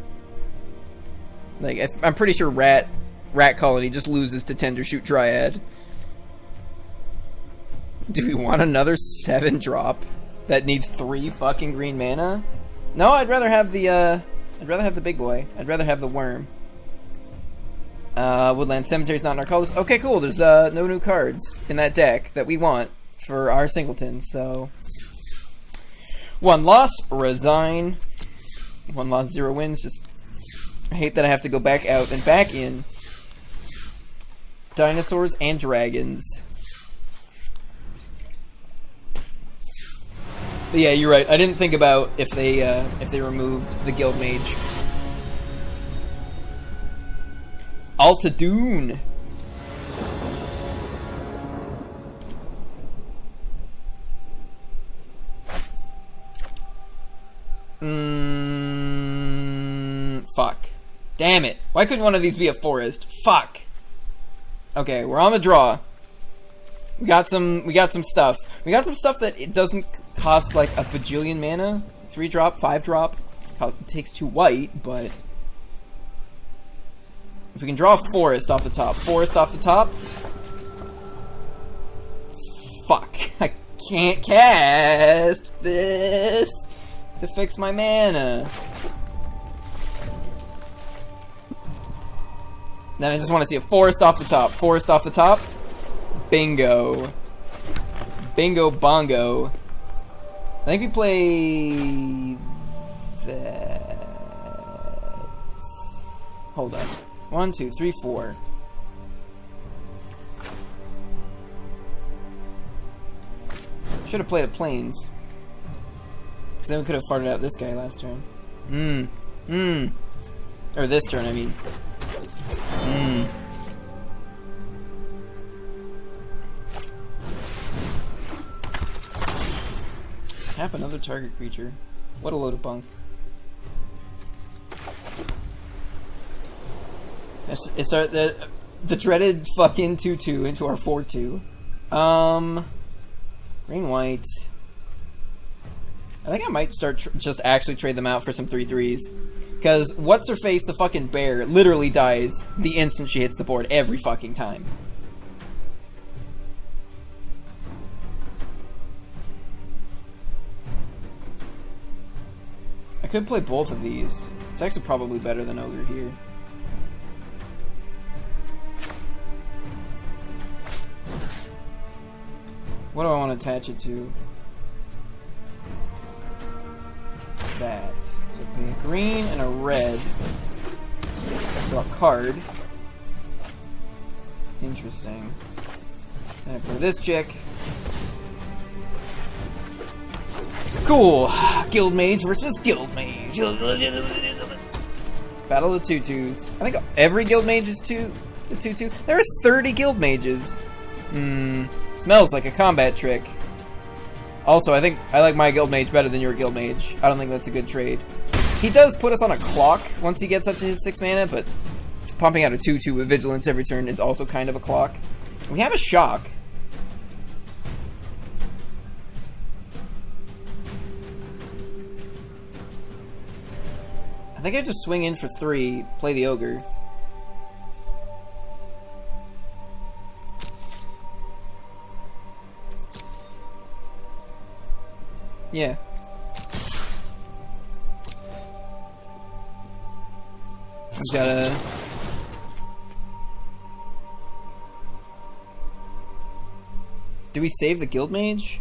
Like, I'm pretty sure Rat Colony just loses to Tendershoot Dryad. Do we want another 7 drop that needs 3 fucking green mana? No, I'd rather have the I'd rather have the big boy. I'd rather have the worm. Woodland Cemetery's not in our colors. Okay, cool. There's no new cards in that deck that we want for our Singleton, so... 1 loss, resign. 1 loss, 0 wins. Just, I hate that I have to go back out and back in. Dinosaurs and dragons. But yeah, you're right. I didn't think about if they removed the Guild Mage. Altadoon. Fuck. Damn it. Why couldn't one of these be a forest? Fuck. Okay, we're on the draw. We got some stuff. We got some stuff that it doesn't cost like a bajillion mana. 3 drop, 5 drop. It takes 2 white, but if we can draw a forest off the top. Forest off the top. Fuck. I can't cast this to fix my mana. Then I just want to see a forest off the top. Forest off the top. Bingo. Bingo bongo. I think we play that. Hold on. 1, 2, 3, 4. Should have played a plains. Because then we could have farted out this guy last turn. Or this turn, I mean. Tap another target creature. What a load of bunk. It's the dreaded fucking 2/2 into our 4/2. Green white. I think I might start just actually trade them out for some 3/3s. Because what's her face, the fucking bear, literally dies the instant she hits the board every fucking time. I could play both of these. It's actually probably better than Ogre here. What do I want to attach it to? That. So pay a green and a red. Draw a card. Interesting. Then I play this chick. Cool. Guild Mage versus Guild Mage. Battle of the 2/2s. I think every Guild Mage is the 2/2. There are 30 Guild Mages. Smells like a combat trick. Also, I think I like my Guild Mage better than your Guild Mage. I don't think that's a good trade. He does put us on a clock once he gets up to his 6 mana, but pumping out a 2/2 with Vigilance every turn is also kind of a clock. We have a Shock. I think I just swing in for 3, play the Ogre. Yeah. We gotta... Do we save the Guild Mage?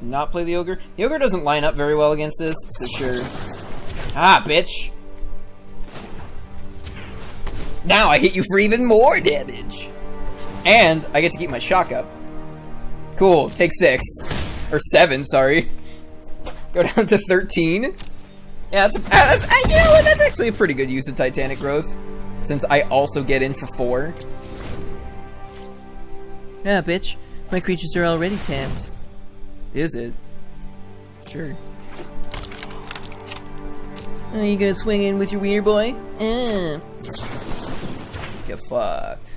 Not play the Ogre? The Ogre doesn't line up very well against this, so sure. Ah, bitch! Now I hit you for even more damage! And I get to keep my shock up. Cool, take 6. Or 7, sorry. Go down to 13. Yeah, you know what? That's actually a pretty good use of Titanic Growth. Since I also get in for 4. Ah, bitch. My creatures are already tapped. Is it? Sure. Oh, you gonna swing in with your wiener boy? Get fucked.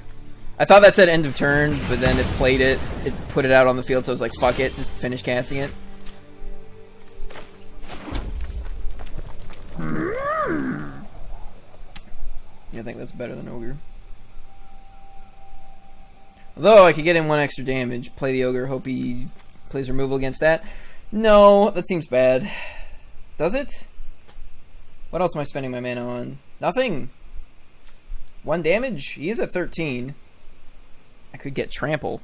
I thought that said end of turn, but then it played it. It put it out on the field, so I was like, fuck it, just finish casting it. Yeah, I think that's better than Ogre. Although I could get in 1 extra damage, play the Ogre, hope he Plays removal against that. No, that seems bad. Does it? What else am I spending my mana on? Nothing. 1 damage? He is at 13. I could get trample.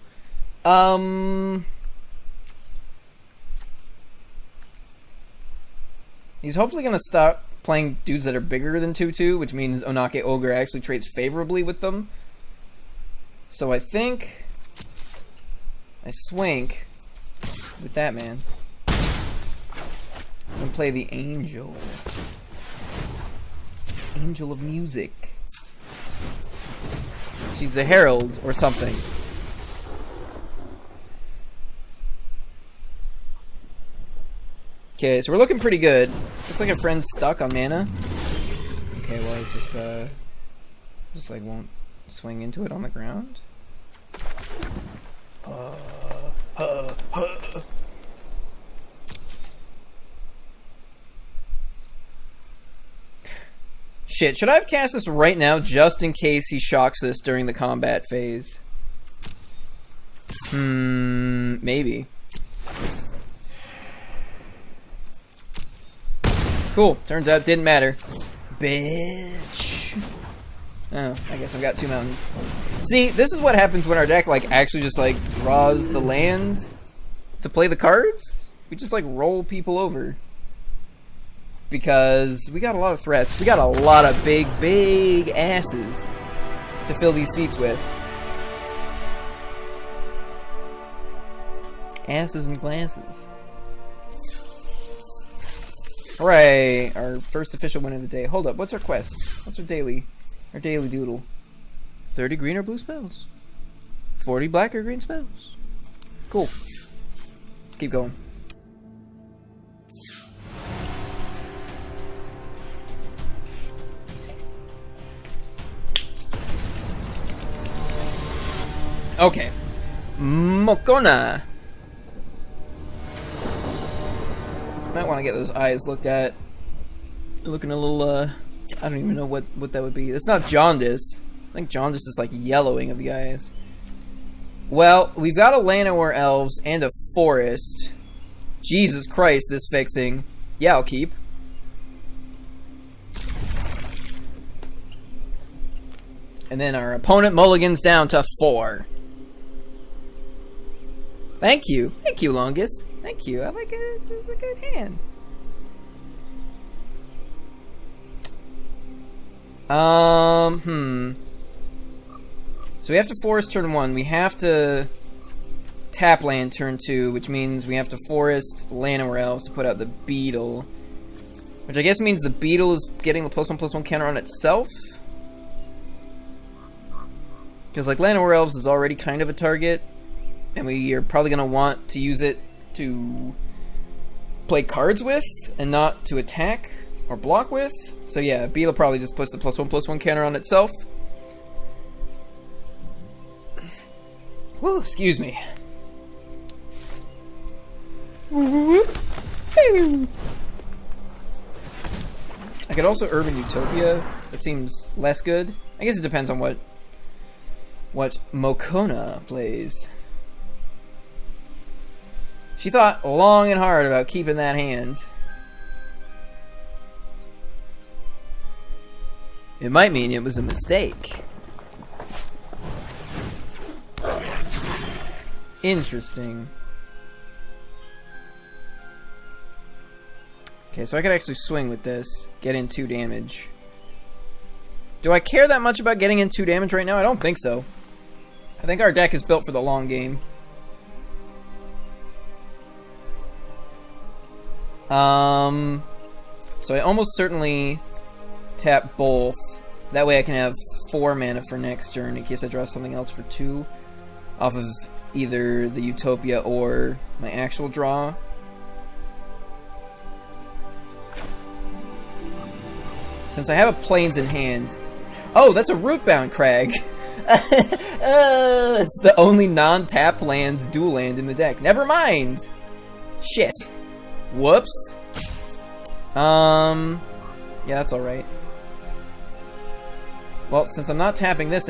He's hopefully going to stop playing dudes that are bigger than 2/2, which means Onake Ogre actually trades favorably with them. So I think I swink with that man. And play the Angel. Angel of Music. She's a herald or something. Okay, so we're looking pretty good. Looks like our friend's stuck on mana. Okay, well, I just like won't swing into it on the ground. Shit, should I have cast this right now just in case he shocks this during the combat phase? Maybe. Cool. Turns out it didn't matter. Bitch. Oh, I guess I've got 2 mountains. See, this is what happens when our deck, like, actually just, like, draws the land to play the cards. We just, like, roll people over. Because we got a lot of threats. We got a lot of big, big asses to fill these seats with. Asses and glasses. Hooray! Our first official win of the day. Hold up, what's our quest? What's our daily doodle? 30 green or blue spells. 40 black or green spells. Cool. Let's keep going. Okay. Mokona. Might want to get those eyes looked at. Looking a little, I don't even know what that would be. It's not jaundice. I think jaundice is like yellowing of the eyes. Well, we've got a Llanowar Elves and a Forest. Jesus Christ, this fixing. Yeah, I'll keep. And then our opponent mulligans down to 4. Thank you. Thank you, Longus. Thank you. I like it. It's a good hand. So we have to forest turn 1. We have to tap land turn 2, which means we have to forest Llanowar Elves to put out the Beetle. Which I guess means the Beetle is getting the +1/+1 counter on itself. Because, like, Llanowar Elves is already kind of a target. And we are probably going to want to use it to play cards with, and not to attack or block with. So yeah, Beetle probably just puts the +1/+1 counter on itself. Woo, excuse me. I could also Urban Utopia. That seems less good. I guess it depends on what Mokona plays. She thought long and hard about keeping that hand. It might mean it was a mistake. Interesting. Okay, so I could actually swing with this. Get in 2 damage. Do I care that much about getting in 2 damage right now? I don't think so. I think our deck is built for the long game. So I almost certainly tap both. That way I can have 4 mana for next turn in case I draw something else for 2 off of either the Utopia or my actual draw. Since I have a Plains in hand. Oh, that's a Rootbound Crag. It's the only non-tap land dual land in the deck. Never mind. Shit. Whoops. Yeah, that's alright. Well, since I'm not tapping this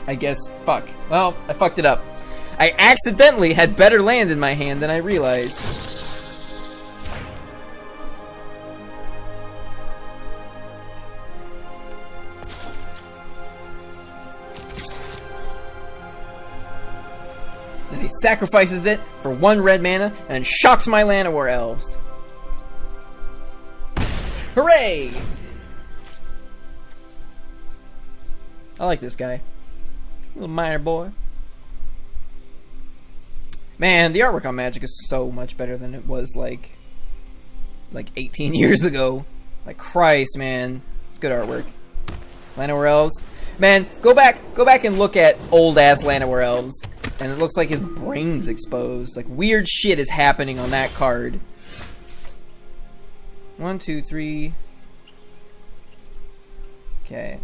I guess. Fuck. Well, I fucked it up. I accidentally had better land in my hand than I realized. Then he sacrifices it for 1 red mana and shocks my Llanowar elves. Hooray! I like this guy. Little miner boy. Man, the artwork on Magic is so much better than it was like 18 years ago. Like Christ, man. It's good artwork. Llanowar elves. Man, go back and look at old ass Llanowar elves. And it looks like his brain's exposed. Like weird shit is happening on that card. 1, 2, 3. Okay.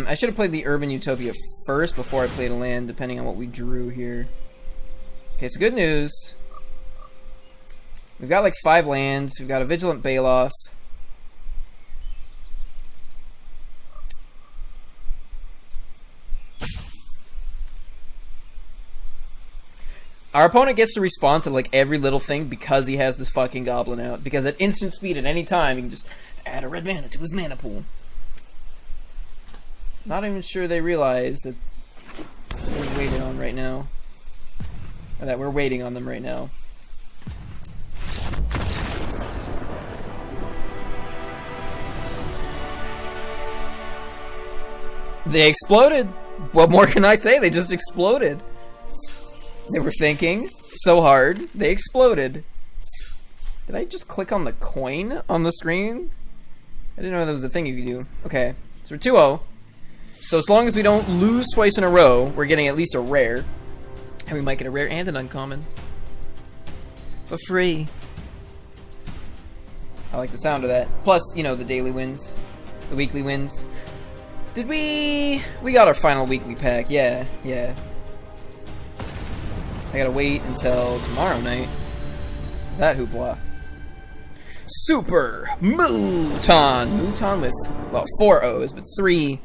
I should have played the Urban Utopia first before I played a land, depending on what we drew here. Okay, so good news. We've got like 5 lands. We've got a Vigilant Baloth. Our opponent gets to respond to like every little thing because he has this fucking goblin out. Because at instant speed at any time, he can just add a red mana to his mana pool. Not even sure they realize that we're waiting on right now. Or that we're waiting on them right now. They exploded! What more can I say? They just exploded. They were thinking so hard, they exploded. Did I just click on the coin on the screen? I didn't know that was a thing you could do. Okay, so we're 2-0. So as long as we don't lose twice in a row, we're getting at least a rare. And we might get a rare and an uncommon. For free. I like the sound of that. Plus, you know, the daily wins. The weekly wins. Did we... We got our final weekly pack. Yeah. I gotta wait until tomorrow night. That hoopla. Super Muton! Muton with, well, 4 O's, but 3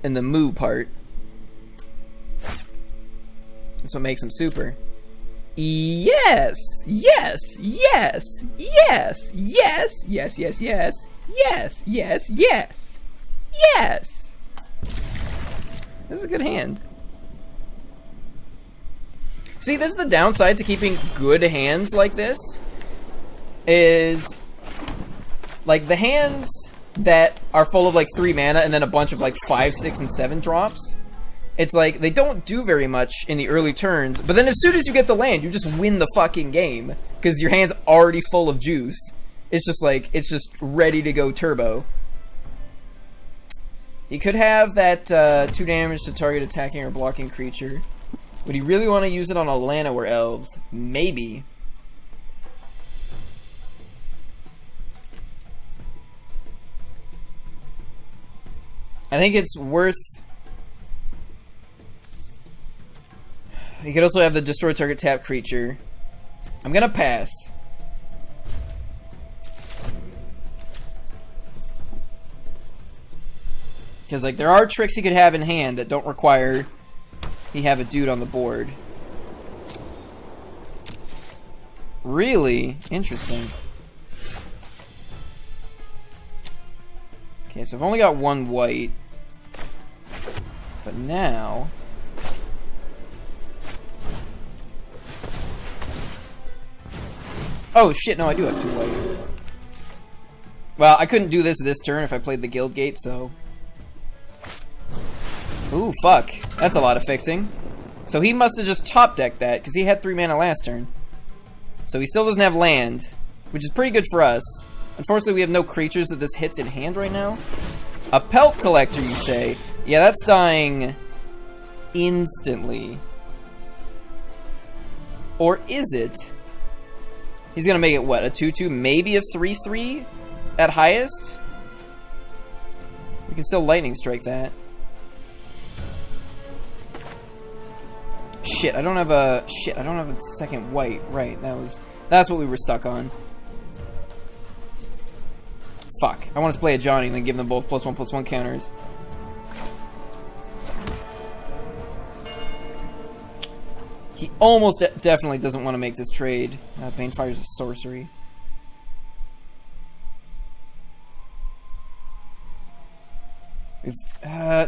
in the moo part. That's what makes him super. Yes! Yes! Yes! Yes! Yes! Yes! Yes! Yes! Yes! Yes! Yes! Yes! This is a good hand. See, this is the downside to keeping good hands like this. Is like the hands that are full of like 3 mana and then a bunch of like 5, 6, and 7 drops. It's like they don't do very much in the early turns, but then as soon as you get the land, you just win the fucking game because your hand's already full of juice. It's just like it's just ready to go turbo. He could have that 2 damage to target attacking or blocking creature. Would he really want to use it on a Llanowar elves? Maybe. I think it's worth... He could also have the destroy target tap creature. I'm gonna pass. Because, like, there are tricks he could have in hand that don't require he have a dude on the board. Really interesting. Okay, so I've only got 1 white. But now... Oh shit, no, I do have 2 white. Well, I couldn't do this turn if I played the guild gate, so... Ooh, fuck. That's a lot of fixing. So he must have just top decked that, because he had 3 mana last turn. So he still doesn't have land, which is pretty good for us. Unfortunately, we have no creatures that this hits in hand right now. A Pelt Collector, you say? Yeah, that's dying instantly. Or is it? He's gonna make it, what, a 2-2? Maybe a 3-3 at highest? We can still Lightning Strike that. Shit, I don't have a second white. Right, that's what we were stuck on. Fuck. I wanted to play a Johnny and then give them both +1/+1 counters. He almost definitely doesn't want to make this trade. Banefire's a sorcery.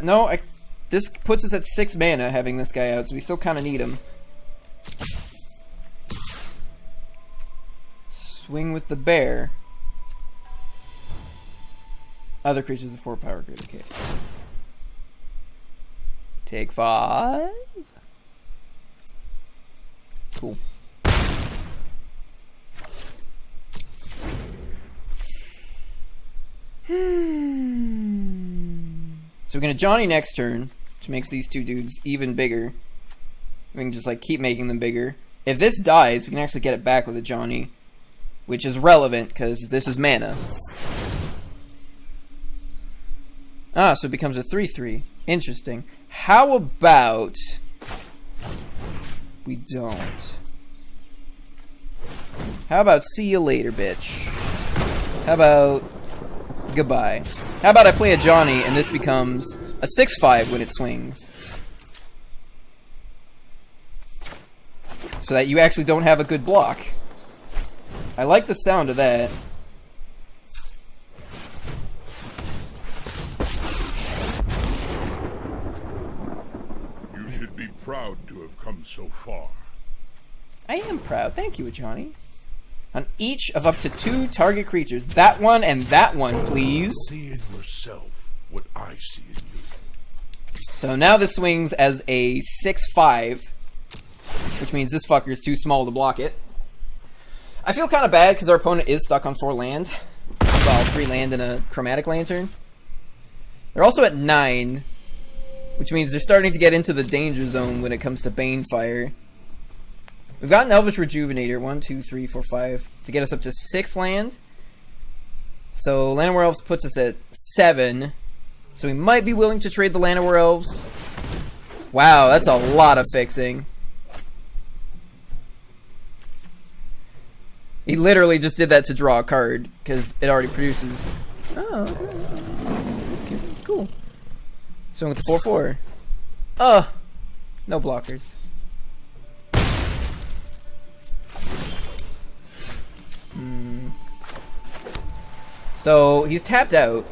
No, this puts us at 6 mana having this guy out, so we still kind of need him. Swing with the bear. Other creatures of 4 power grid, okay. Take 5. Cool. So we're gonna Johnny next turn, which makes these 2 dudes even bigger. We can just like keep making them bigger. If this dies, we can actually get it back with a Johnny, which is relevant because this is mana. Ah, so it becomes a 3/3. Interesting. How about we don't? How about see you later, bitch? How about goodbye? How about I play a Johnny and this becomes a 6/5 when it swings? So that you actually don't have a good block. I like the sound of that. You should be proud to have come so far. I am proud. Thank you, Johnny. On each of up to 2 target creatures. That one and that one, please. See in yourself what I see in you. So now this swings as a 6/5, which means this fucker is too small to block it. I feel kind of bad because our opponent is stuck on 4 land. Well, 3 land and a Chromatic Lantern. They're also at 9, which means they're starting to get into the danger zone when it comes to Banefire. We've got an Elvish Rejuvenator, 1, 2, 3, 4, 5, to get us up to 6 land. So Llanowar Elves puts us at 7. So we might be willing to trade the Llanowar Elves. Wow, that's a lot of fixing. He literally just did that to draw a card, because it already produces. Oh, it's cool. So with the 4/4. No blockers. So he's tapped out.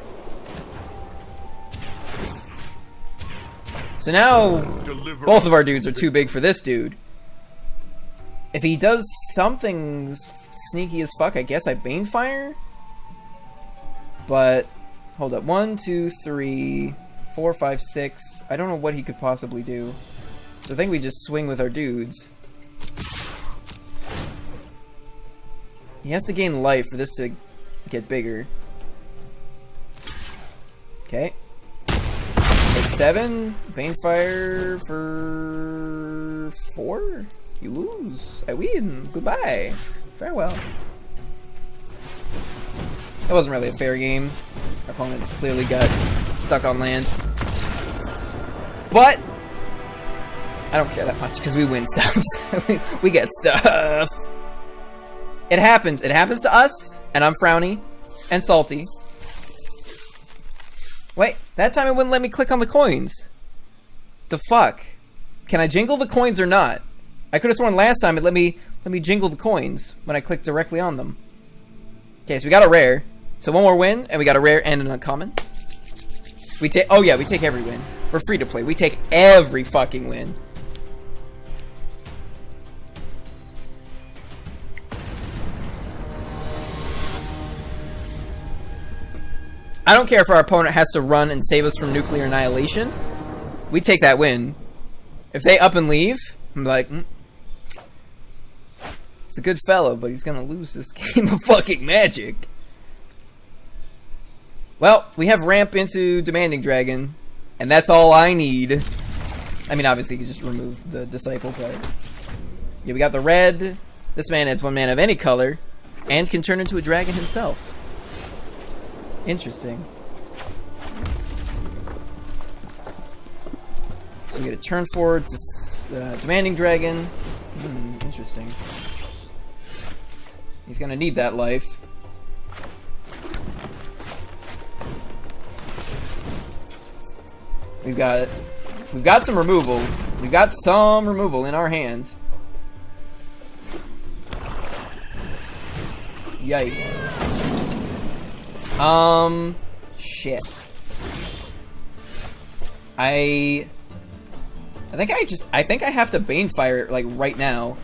So now both of our dudes are too big for this dude. If he does something sneaky as fuck, I guess I Banefire. But hold up, 1, 2, 3, 4, 5, 6. I don't know what he could possibly do. So I think we just swing with our dudes. He has to gain life for this to get bigger. Okay. Take 7. Banefire for 4. You lose. I win. Goodbye. Farewell. That wasn't really a fair game. Our opponent clearly got stuck on land. But I don't care that much because we win stuff. We get stuff. It happens. It happens to us, and I'm frowny and salty. Wait, that time it wouldn't let me click on the coins. The fuck? Can I jingle the coins or not? I could have sworn last time it let me jingle the coins when I clicked directly on them. Okay, so we got a rare. So 1 more win, and we got a rare and an uncommon. We take. Oh yeah, we take every win. We're free to play. We take every fucking win. I don't care if our opponent has to run and save us from nuclear annihilation. We take that win. If they up and leave, I'm like, he's a good fellow, but he's gonna lose this game of fucking Magic. Well, we have ramp into Demanding Dragon, and that's all I need. I mean, obviously, you can just remove the Disciple, but yeah, we got the red. This man adds 1 mana of any color, and can turn into a dragon himself. Interesting. So we get a turn forward to Demanding Dragon. Interesting. He's gonna need that life. We've got some removal. We've got some removal in our hand. Yikes. Shit. I think I have to Banefire it, like, right now.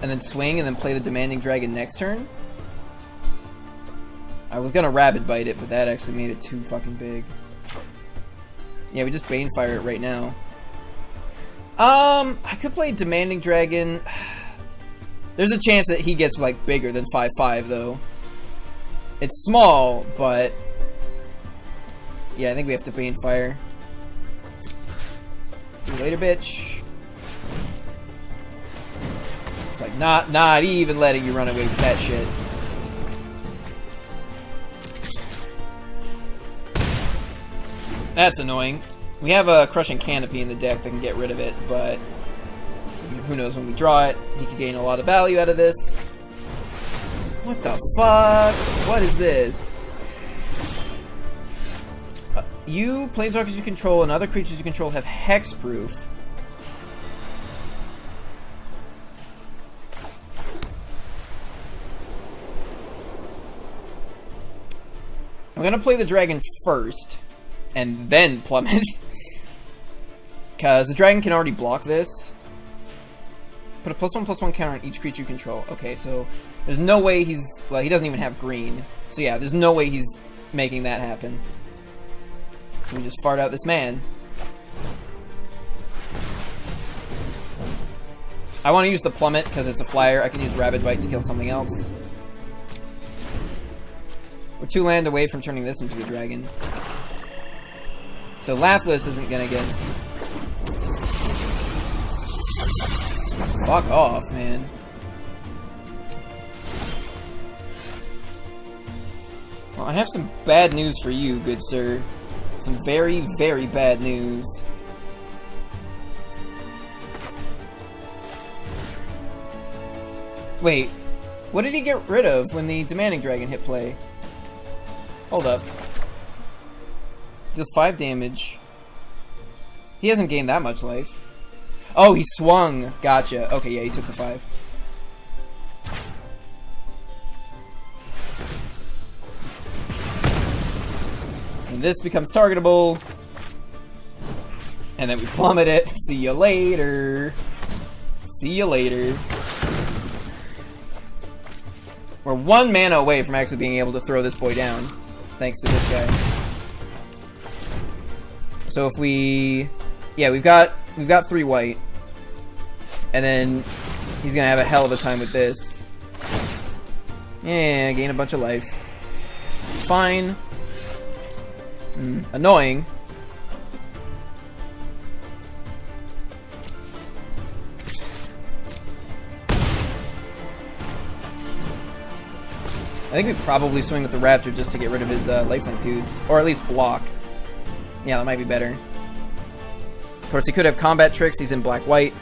And then swing and then play the Demanding Dragon next turn. I was gonna Rabid Bite it, but that actually made it too fucking big. Yeah, we just Banefire it right now. I could play Demanding Dragon. There's a chance that he gets, like, bigger than 5/5, though. It's small, but... yeah, I think we have to Banefire. See you later, bitch. It's like, not even letting you run away with that shit. That's annoying. We have a Crushing Canopy in the deck that can get rid of it, but who knows when we draw it. He could gain a lot of value out of this. What the fuck? What is this? You, planeswalkers you control, and other creatures you control have hexproof. I'm gonna play the dragon first, and then plummet. Because the dragon can already block this. Put a +1/+1 counter on each creature you control. Okay, so there's no way he's... well, he doesn't even have green. So yeah, there's no way he's making that happen. So we just fart out this man. I want to use the plummet because it's a flyer. I can use Rabid Bite to kill something else. We're 2 land away from turning this into a dragon. So Lapras isn't gonna guess. Fuck off, man. Well, I have some bad news for you, good sir. Some very, very bad news. Wait, what did he get rid of when the Demanding Dragon hit play? Hold up. Deals 5 damage. He hasn't gained that much life. Oh, he swung. Gotcha. Okay, yeah, he took the 5. And this becomes targetable. And then we plummet it. See you later. See you later. We're 1 mana away from actually being able to throw this boy down. Thanks to this guy. So if we... yeah, we've got 3 white. And then he's gonna have a hell of a time with this. Yeah, gain a bunch of life. It's fine. Annoying. I think we probably swing with the Raptor just to get rid of his lifelink dudes. Or at least block. Yeah, that might be better. Of course, he could have combat tricks. He's in black-white.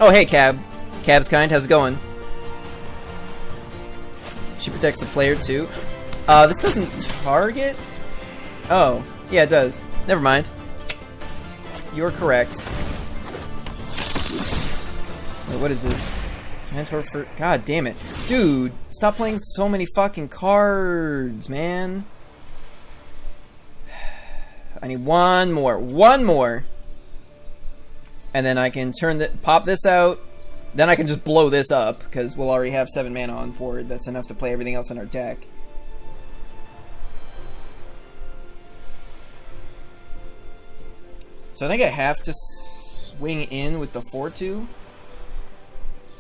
Oh, hey, Cab. Cab's kind. How's it going? She protects the player, too. This doesn't target? Oh, yeah, it does. Never mind. You're correct. Wait, what is this? Mentor for... god damn it. Dude, stop playing so many fucking cards, man. I need one more. One more! And then I can pop this out. Then I can just blow this up, because we'll already have 7 mana on board. That's enough to play everything else in our deck. So I think I have to swing in with the 4/2.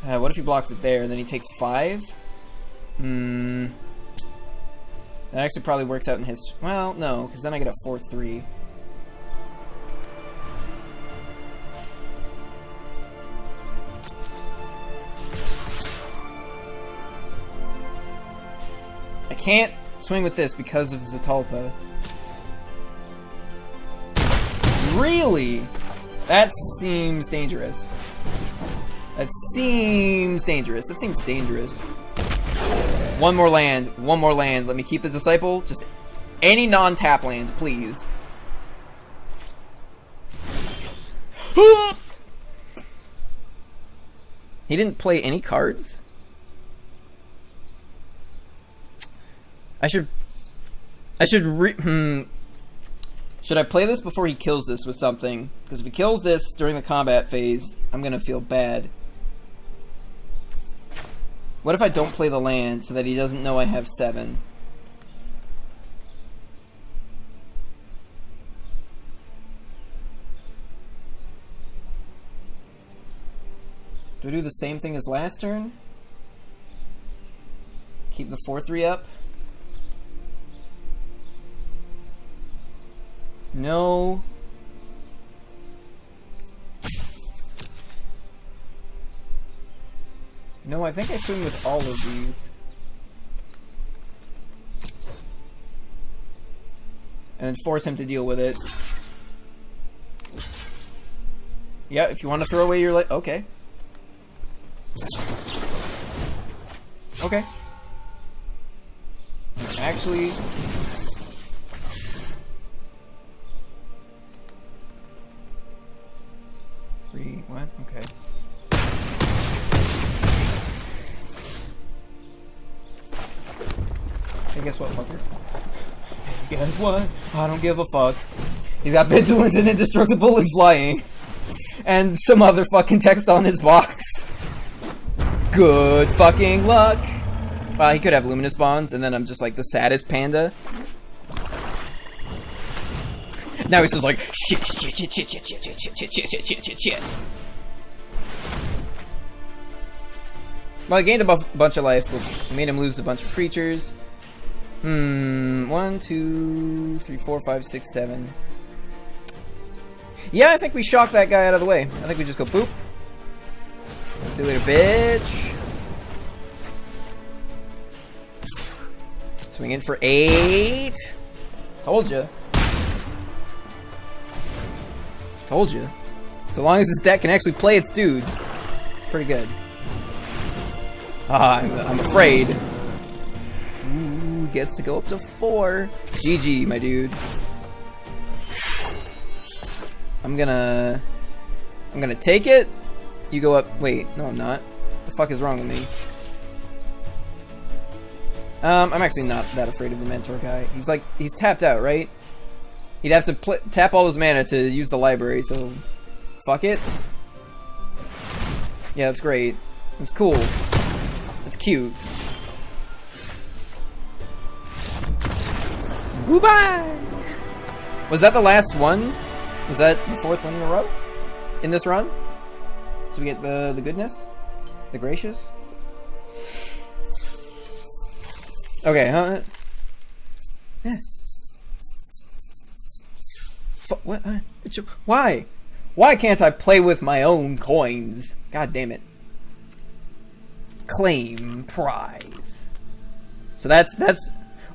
What if he blocks it there, and then he takes 5? That actually probably works out in his... well, no, because then I get a 4/3. I can't swing with this because of Zatalpa. Really? That seems dangerous. That seems dangerous. That seems dangerous. One more land. One more land. Let me keep the Disciple. Just any non-tap land, please. He didn't play any cards? Should I play this before he kills this with something? Because if he kills this during the combat phase, I'm gonna feel bad. What if I don't play the land so that he doesn't know I have 7? Do I do the same thing as last turn? Keep the 4/3 up? No. No, I think I swing with all of these. And then force him to deal with it. Yeah, if you want to throw away your okay. Okay. Actually... What? Okay. Hey, guess what, fucker? Hey, guess what? I don't give a fuck. He's got Vigilant and Indestructible and Flying. And some other fucking text on his box. Good fucking luck. Wow, he could have Luminous Bonds, and then I'm just like the saddest panda. Now he's just like, shit. Well, I gained a bunch of life, but made him lose a bunch of creatures. 1, 2, 3, 4, 5, 6, 7. Yeah, I think we shock that guy out of the way. I think we just go boop. See you later, bitch. Swing in for 8. Told you. Told you. So long as this deck can actually play its dudes, it's pretty good. I'm afraid. Ooh, gets to go up to 4. GG, my dude. I'm gonna take it. You go up. Wait, no, I'm not. What the fuck is wrong with me? I'm actually not that afraid of the mentor guy. He's tapped out, right? He'd have to tap all his mana to use the library, so fuck it. Yeah, that's great. That's cool. That's cute. Goodbye! Was that the last one? Was that the 4th one in a row? In this run? So we get the goodness? The gracious? Okay, huh? Yeah. What? Why? Why can't I play with my own coins? God damn it. Claim prize. So that's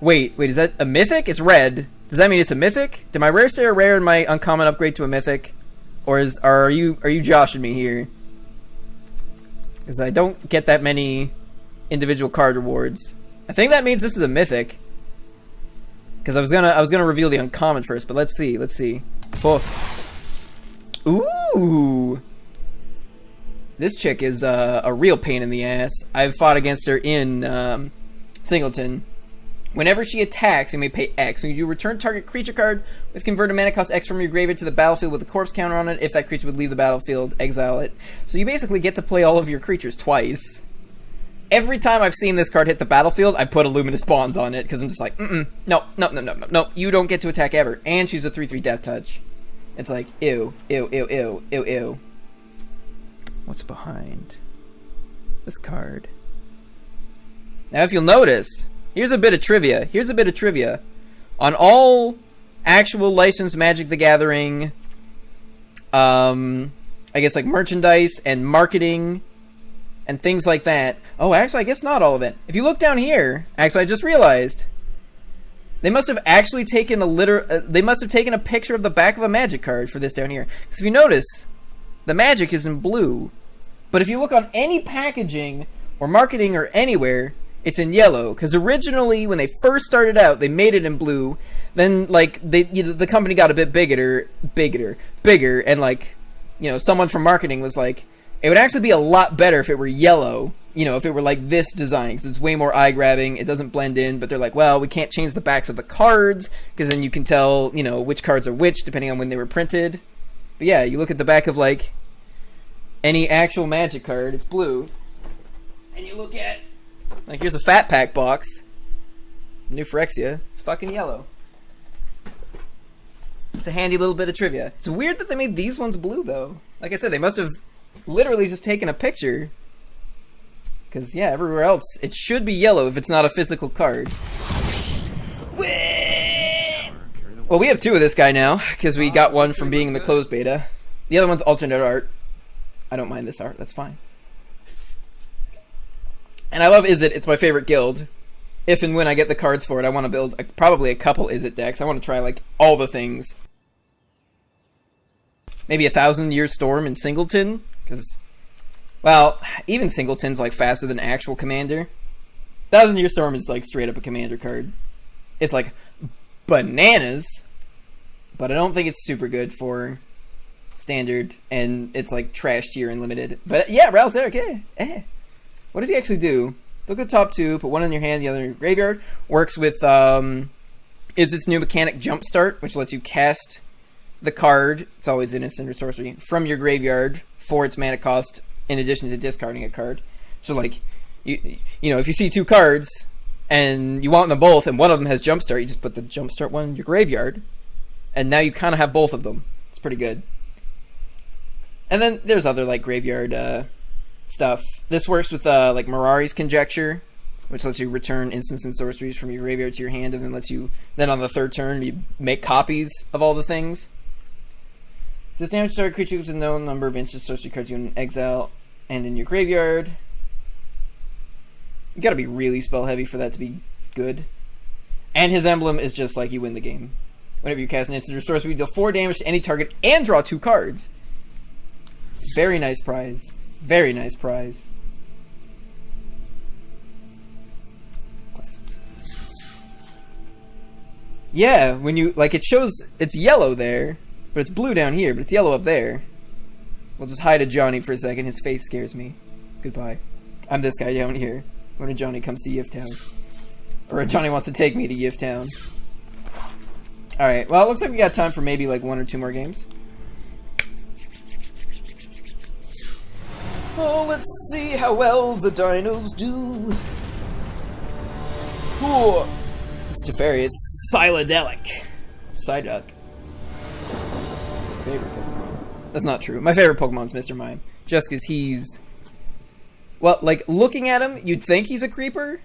wait, is that a mythic? It's red. Does that mean it's a mythic? Did my rare stay a rare and my uncommon upgrade to a mythic? Or are you joshing me here? Because I don't get that many individual card rewards. I think that means this is a mythic. Because I was gonna reveal the uncommon first, but let's see. Oh. Ooh. This chick is a real pain in the ass. I've fought against her in Singleton. Whenever she attacks, you may pay X. When you do, return target creature card with converted mana cost X from your graveyard to the battlefield with a corpse counter on it. If that creature would leave the battlefield, exile it. So you basically get to play all of your creatures twice. Every time I've seen this card hit the battlefield, I put a Luminous Bonds on it, because I'm just like, no, you don't get to attack ever. And she's a 3/3 Death Touch. It's like, ew. What's behind this card? Now, if you'll notice, here's a bit of trivia. On all actual licensed Magic the Gathering, I guess like merchandise and marketing and things like that. Oh, actually, I guess not all of it. If you look down here, actually, I just realized they must have actually taken they must have taken a picture of the back of a Magic card for this down here. Because if you notice, the Magic is in blue, but if you look on any packaging or marketing or anywhere, it's in yellow. Because originally, when they first started out, they made it in blue. Then, like, the company got a bit bigger, and like someone from marketing was like, it would actually be a lot better if it were yellow. If it were like this design, because it's way more eye-grabbing, it doesn't blend in, but they're like, well, we can't change the backs of the cards, because then you can tell, which cards are which, depending on when they were printed. But yeah, you look at the back of, like, any actual Magic card, it's blue. And you look at, like, here's a Fat Pack box. New Phyrexia, it's fucking yellow. It's a handy little bit of trivia. It's weird that they made these ones blue, though. Like I said, they must have literally just taken a picture. Because, yeah, everywhere else, it should be yellow if it's not a physical card. Well, we have 2 of this guy now, because we got one from being in the closed beta. The other one's alternate art. I don't mind this art, that's fine. And I love Izzet, it's my favorite guild. If and when I get the cards for it, I want to build probably a couple Izzet decks. I want to try, like, all the things. Maybe a 1,000-Year Storm in Singleton, because... well, even Singleton's, like, faster than actual Commander. 1,000-Year Storm is, like, straight up a Commander card. It's, like, bananas. But I don't think it's super good for Standard. And it's, like, trash tier and limited. But, yeah, Ral's there, okay. What does he actually do? Look at the top 2, put one in your hand, the other in your graveyard. Works with, is its new mechanic Jumpstart, which lets you cast the card, it's always an instant or sorcery, from your graveyard for its mana cost, in addition to discarding a card. So, like, you know, if you see 2 cards, and you want them both, and one of them has Jumpstart, you just put the Jumpstart one in your graveyard, and now you kind of have both of them. It's pretty good. And then there's other, like, graveyard, stuff. This works with, like, Mirari's Conjecture, which lets you return instants and sorceries from your graveyard to your hand, and then lets you, then on the 3rd turn, you make copies of all the things. Does damage to target creature with a known number of instant sorcery cards you in exile and in your graveyard. You gotta be really spell heavy for that to be good. And his emblem is just like you win the game. Whenever you cast an instant or sorcery, you deal 4 damage to any target and draw 2 cards. Very nice prize. Very nice prize. Classes. Yeah, when you, like, it shows, it's yellow there, but it's blue down here, but it's yellow up there. We'll just hide a Johnny for a second. His face scares me. Goodbye. I'm this guy down here when a Johnny comes to Yiftown. Or a Johnny wants to take me to Yiftown. Alright, well, it looks like we got time for maybe, like, 1 or 2 more games. Oh, let's see how well the dinos do. Ooh. It's Teferi, it's Psylodelic. Psyduck. Favorite Pokemon. That's not true. My favorite Pokemon's Mr. Mime. Just because he's... well, like, looking at him, you'd think he's a creeper.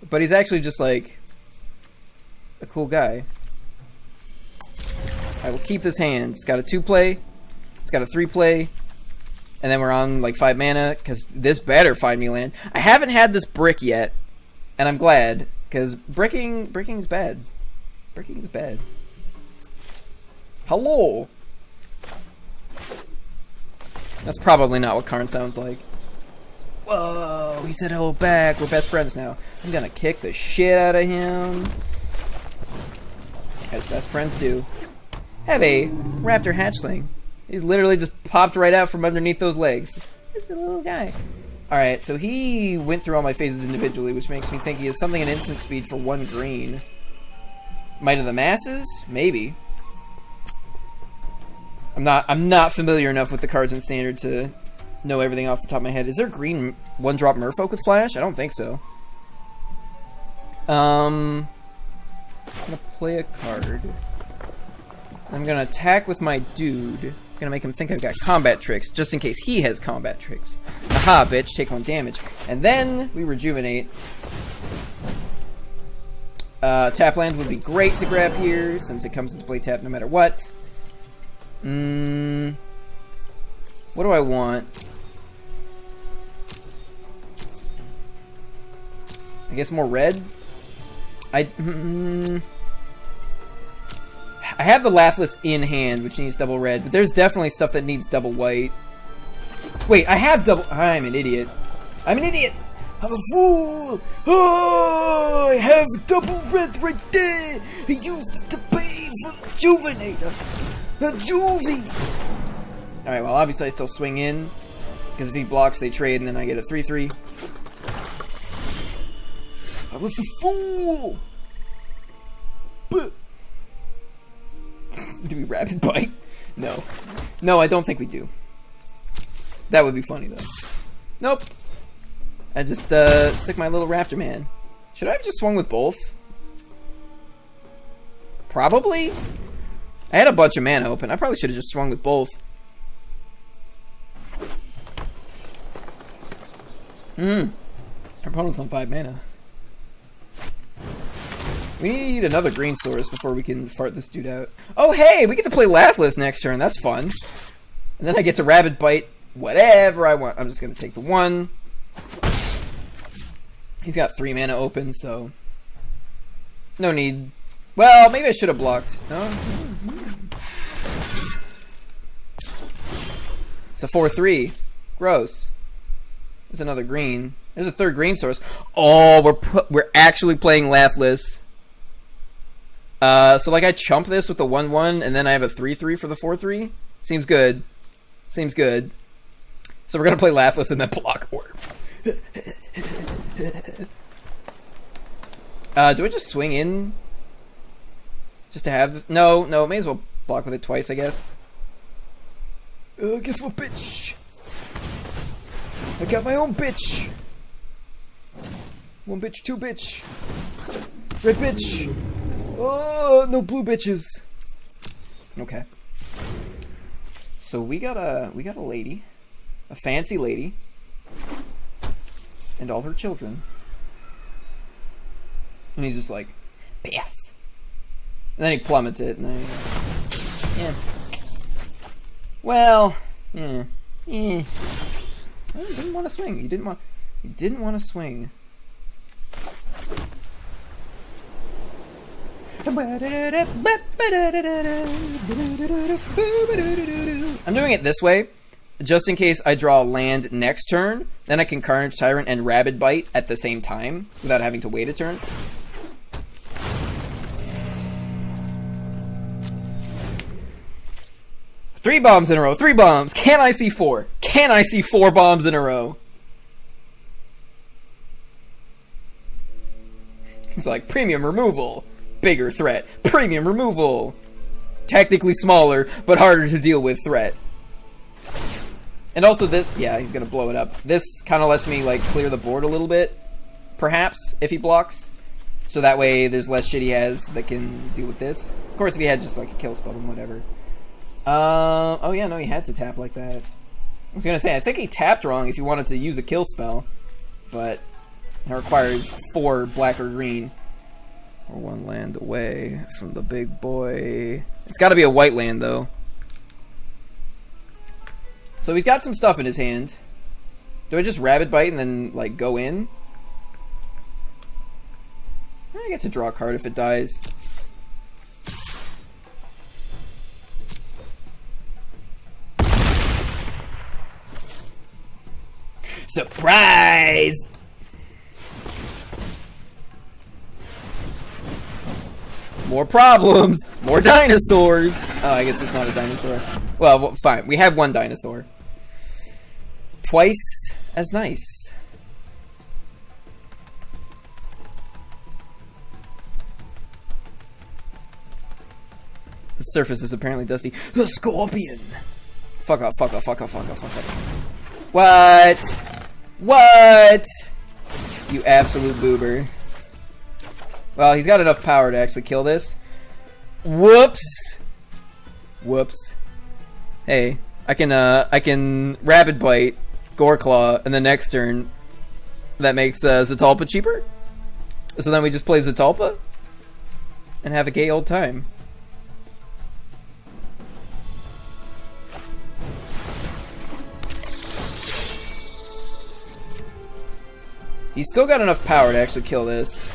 But he's actually just, like, a cool guy. I will keep this hand. It's got a 2-play. It's got a 3-play. And then we're on, like, 5 mana, because this better find me land. I haven't had this brick yet, and I'm glad, because bricking's bad. Bricking's bad. Hello! That's probably not what Karn sounds like. Whoa, he said hello back. We're best friends now. I'm gonna kick the shit out of him. As best friends do. Have a raptor hatchling. He's literally just popped right out from underneath those legs. Just a little guy. Alright, so he went through all my phases individually, which makes me think he has something in instant speed for 1 green. Might of the Masses? Maybe. I'm not familiar enough with the cards in Standard to know everything off the top of my head. Is there green 1-drop Merfolk with Flash? I don't think so. I'm gonna play a card. I'm gonna attack with my dude. I'm gonna make him think I've got combat tricks, just in case he has combat tricks. Aha, bitch, take 1 damage. And then we rejuvenate. Tap land would be great to grab here, since it comes into play tap no matter what. What do I want? I guess more red? I have the Laughless in hand, which needs double red, but there's definitely stuff that needs double white. Wait, I have double... I'm an idiot. I'm an idiot! I'm a fool! Oh, I have double red right there! He used it to pay for the Juvenator! The Juvie! Alright, well, obviously I still swing in. Because if he blocks, they trade, and then I get a 3-3. I was a fool! But do we rapid bite? No. No, I don't think we do. That would be funny, though. Nope. I just, stick my little raptor man. Should I have just swung with both? Probably? I had a bunch of mana open. I probably should have just swung with both. Our opponent's on 5 mana. We need another green source before we can fart this dude out. Oh, hey! We get to play Laughless next turn. That's fun. And then I get to Rabid Bite whatever I want. I'm just going to take the 1. He's got 3 mana open, so... no need. Well, maybe I should have blocked. No? It's a 4-3. Gross. There's another green. There's a third green source. Oh, we're actually playing Laughless. So like I chump this with the 1-1, and then I have a 3-3 for the 4-3. Seems good. Seems good. So we're gonna play Laughless and then block Orb. Do I just swing in? Just to have... no, may as well block with it twice, I guess. Guess what, bitch? I got my own bitch. 1 bitch, 2 bitch. Red bitch. Oh, no blue bitches. Okay. So we got a lady. A fancy lady. And all her children. And he's just like, yes. And then he plummets it, and then, yeah. Well, yeah. I didn't want to swing. You didn't want to swing. I'm doing it this way, just in case I draw land next turn. Then I can Carnage Tyrant and Rabid Bite at the same time without having to wait a turn. Three bombs in a row. 3 bombs. Can I see 4? Can I see 4 bombs in a row? He's like, premium removal. Bigger threat. Premium removal. Technically smaller, but harder to deal with threat. And also this, yeah, he's gonna blow it up. This kind of lets me, like, clear the board a little bit. Perhaps, if he blocks. So that way there's less shit he has that can deal with this. Of course, if he had just, like, a kill spell and whatever. Oh yeah, no, he had to tap like that. I was gonna say, I think he tapped wrong if you wanted to use a kill spell, but it requires 4 black or green. Or 1 land away from the big boy. It's gotta be a white land, though. So he's got some stuff in his hand. Do I just Rabid Bite and then, like, go in? I get to draw a card if it dies. Surprise! More problems! More dinosaurs! Oh, I guess it's not a dinosaur. Well, fine. We have 1 dinosaur. Twice as nice. The surface is apparently dusty. The scorpion! Fuck off, fuck off, fuck off, fuck off, fuck off. What? What? You absolute boober. Well, he's got enough power to actually kill this. Whoops. Whoops. Hey, I can Rabid Bite, Goreclaw, and the next turn that makes Zatalpa cheaper. So then we just play Zatalpa and have a gay old time. He's still got enough power to actually kill this.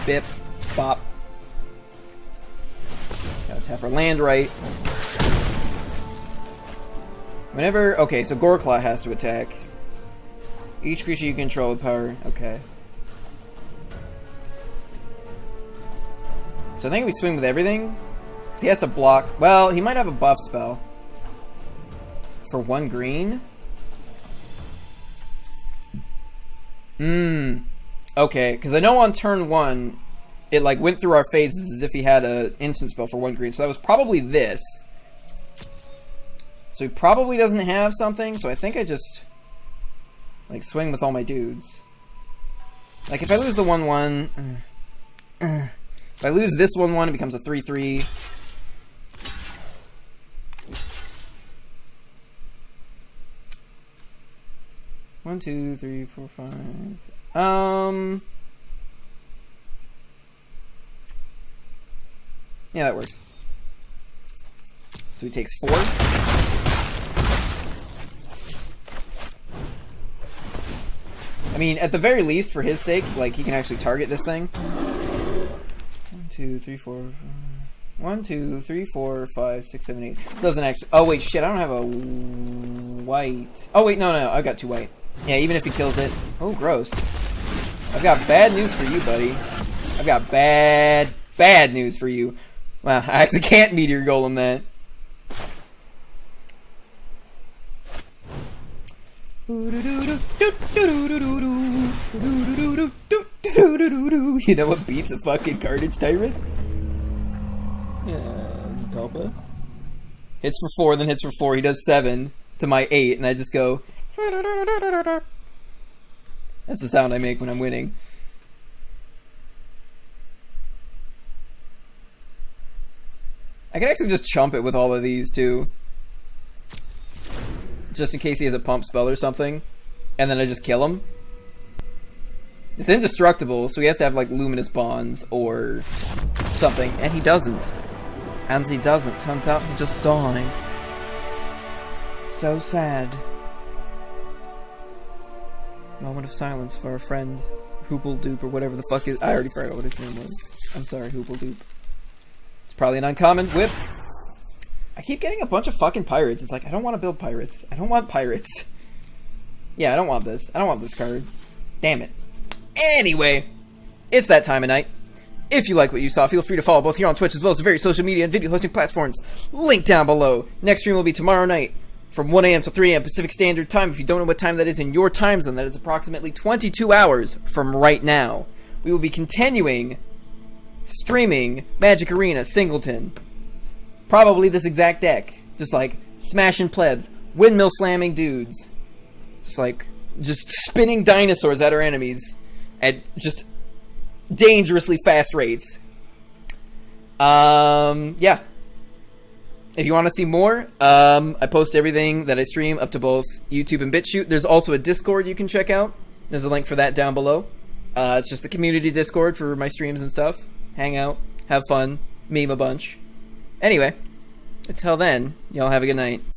Bip. Bop. Gotta tap our land right. Whenever... okay, so Goreclaw has to attack. Each creature you control with power... okay. So I think we swing with everything. 'Cause he has to block. Well, he might have a buff spell. For 1 green? Okay, because I know on turn 1, it like went through our phases as if he had a instant spell for 1 green. So that was probably this. So he probably doesn't have something, so I think I just like swing with all my dudes. Like if I lose the 1/1, if I lose this 1/1, it becomes a 3/3. One, two, three, four, five. Yeah, that works. So he takes 4. I mean, at the very least, for his sake, like, he can actually target this thing. 1, 2, 3, 4, 5. 1, 2, 3, 4, 5, 6, 7, 8. It doesn't actually... Oh, wait, shit, I don't have a white. Oh, wait, no, I've got 2 white. Yeah, even if he kills it. Oh, gross. I've got bad news for you, buddy. I've got bad news for you. Wow, I actually can't Meteor Golem that. You know what beats a fucking Carnage Tyrant? Yeah, it's Talpa. Hits for 4, then hits for 4. He does 7 to my 8, and I just go... That's the sound I make when I'm winning. I can actually just chump it with all of these, too. Just in case he has a pump spell or something. And then I just kill him. It's indestructible, so he has to have, like, luminous bonds or something. And he doesn't. And he doesn't. Turns out he just dies. So sad. Moment of silence for our friend Hoople Dupe or whatever the fuck is. I already forgot what his name was. I'm sorry, Hoople Dupe. It's probably an uncommon whip. I keep getting a bunch of fucking pirates. It's like, I don't want to build pirates. I don't want pirates. Yeah, I don't want this. I don't want this card. Damn it. Anyway, it's that time of night. If you like what you saw, feel free to follow both here on Twitch as well as the various social media and video hosting platforms. Link down below. Next stream will be tomorrow night from 1 a.m. to 3 a.m. Pacific Standard Time. If you don't know what time that is in your time zone, that is approximately 22 hours from right now. We will be continuing streaming Magic Arena Singleton. Probably this exact deck. Just like smashing plebs, windmill slamming dudes. Just spinning dinosaurs at our enemies at just dangerously fast rates. Yeah. If you want to see more, I post everything that I stream up to both YouTube and BitChute. There's also a Discord you can check out. There's a link for that down below. It's just the community Discord for my streams and stuff. Hang out, have fun, meme a bunch. Anyway, until then, y'all have a good night.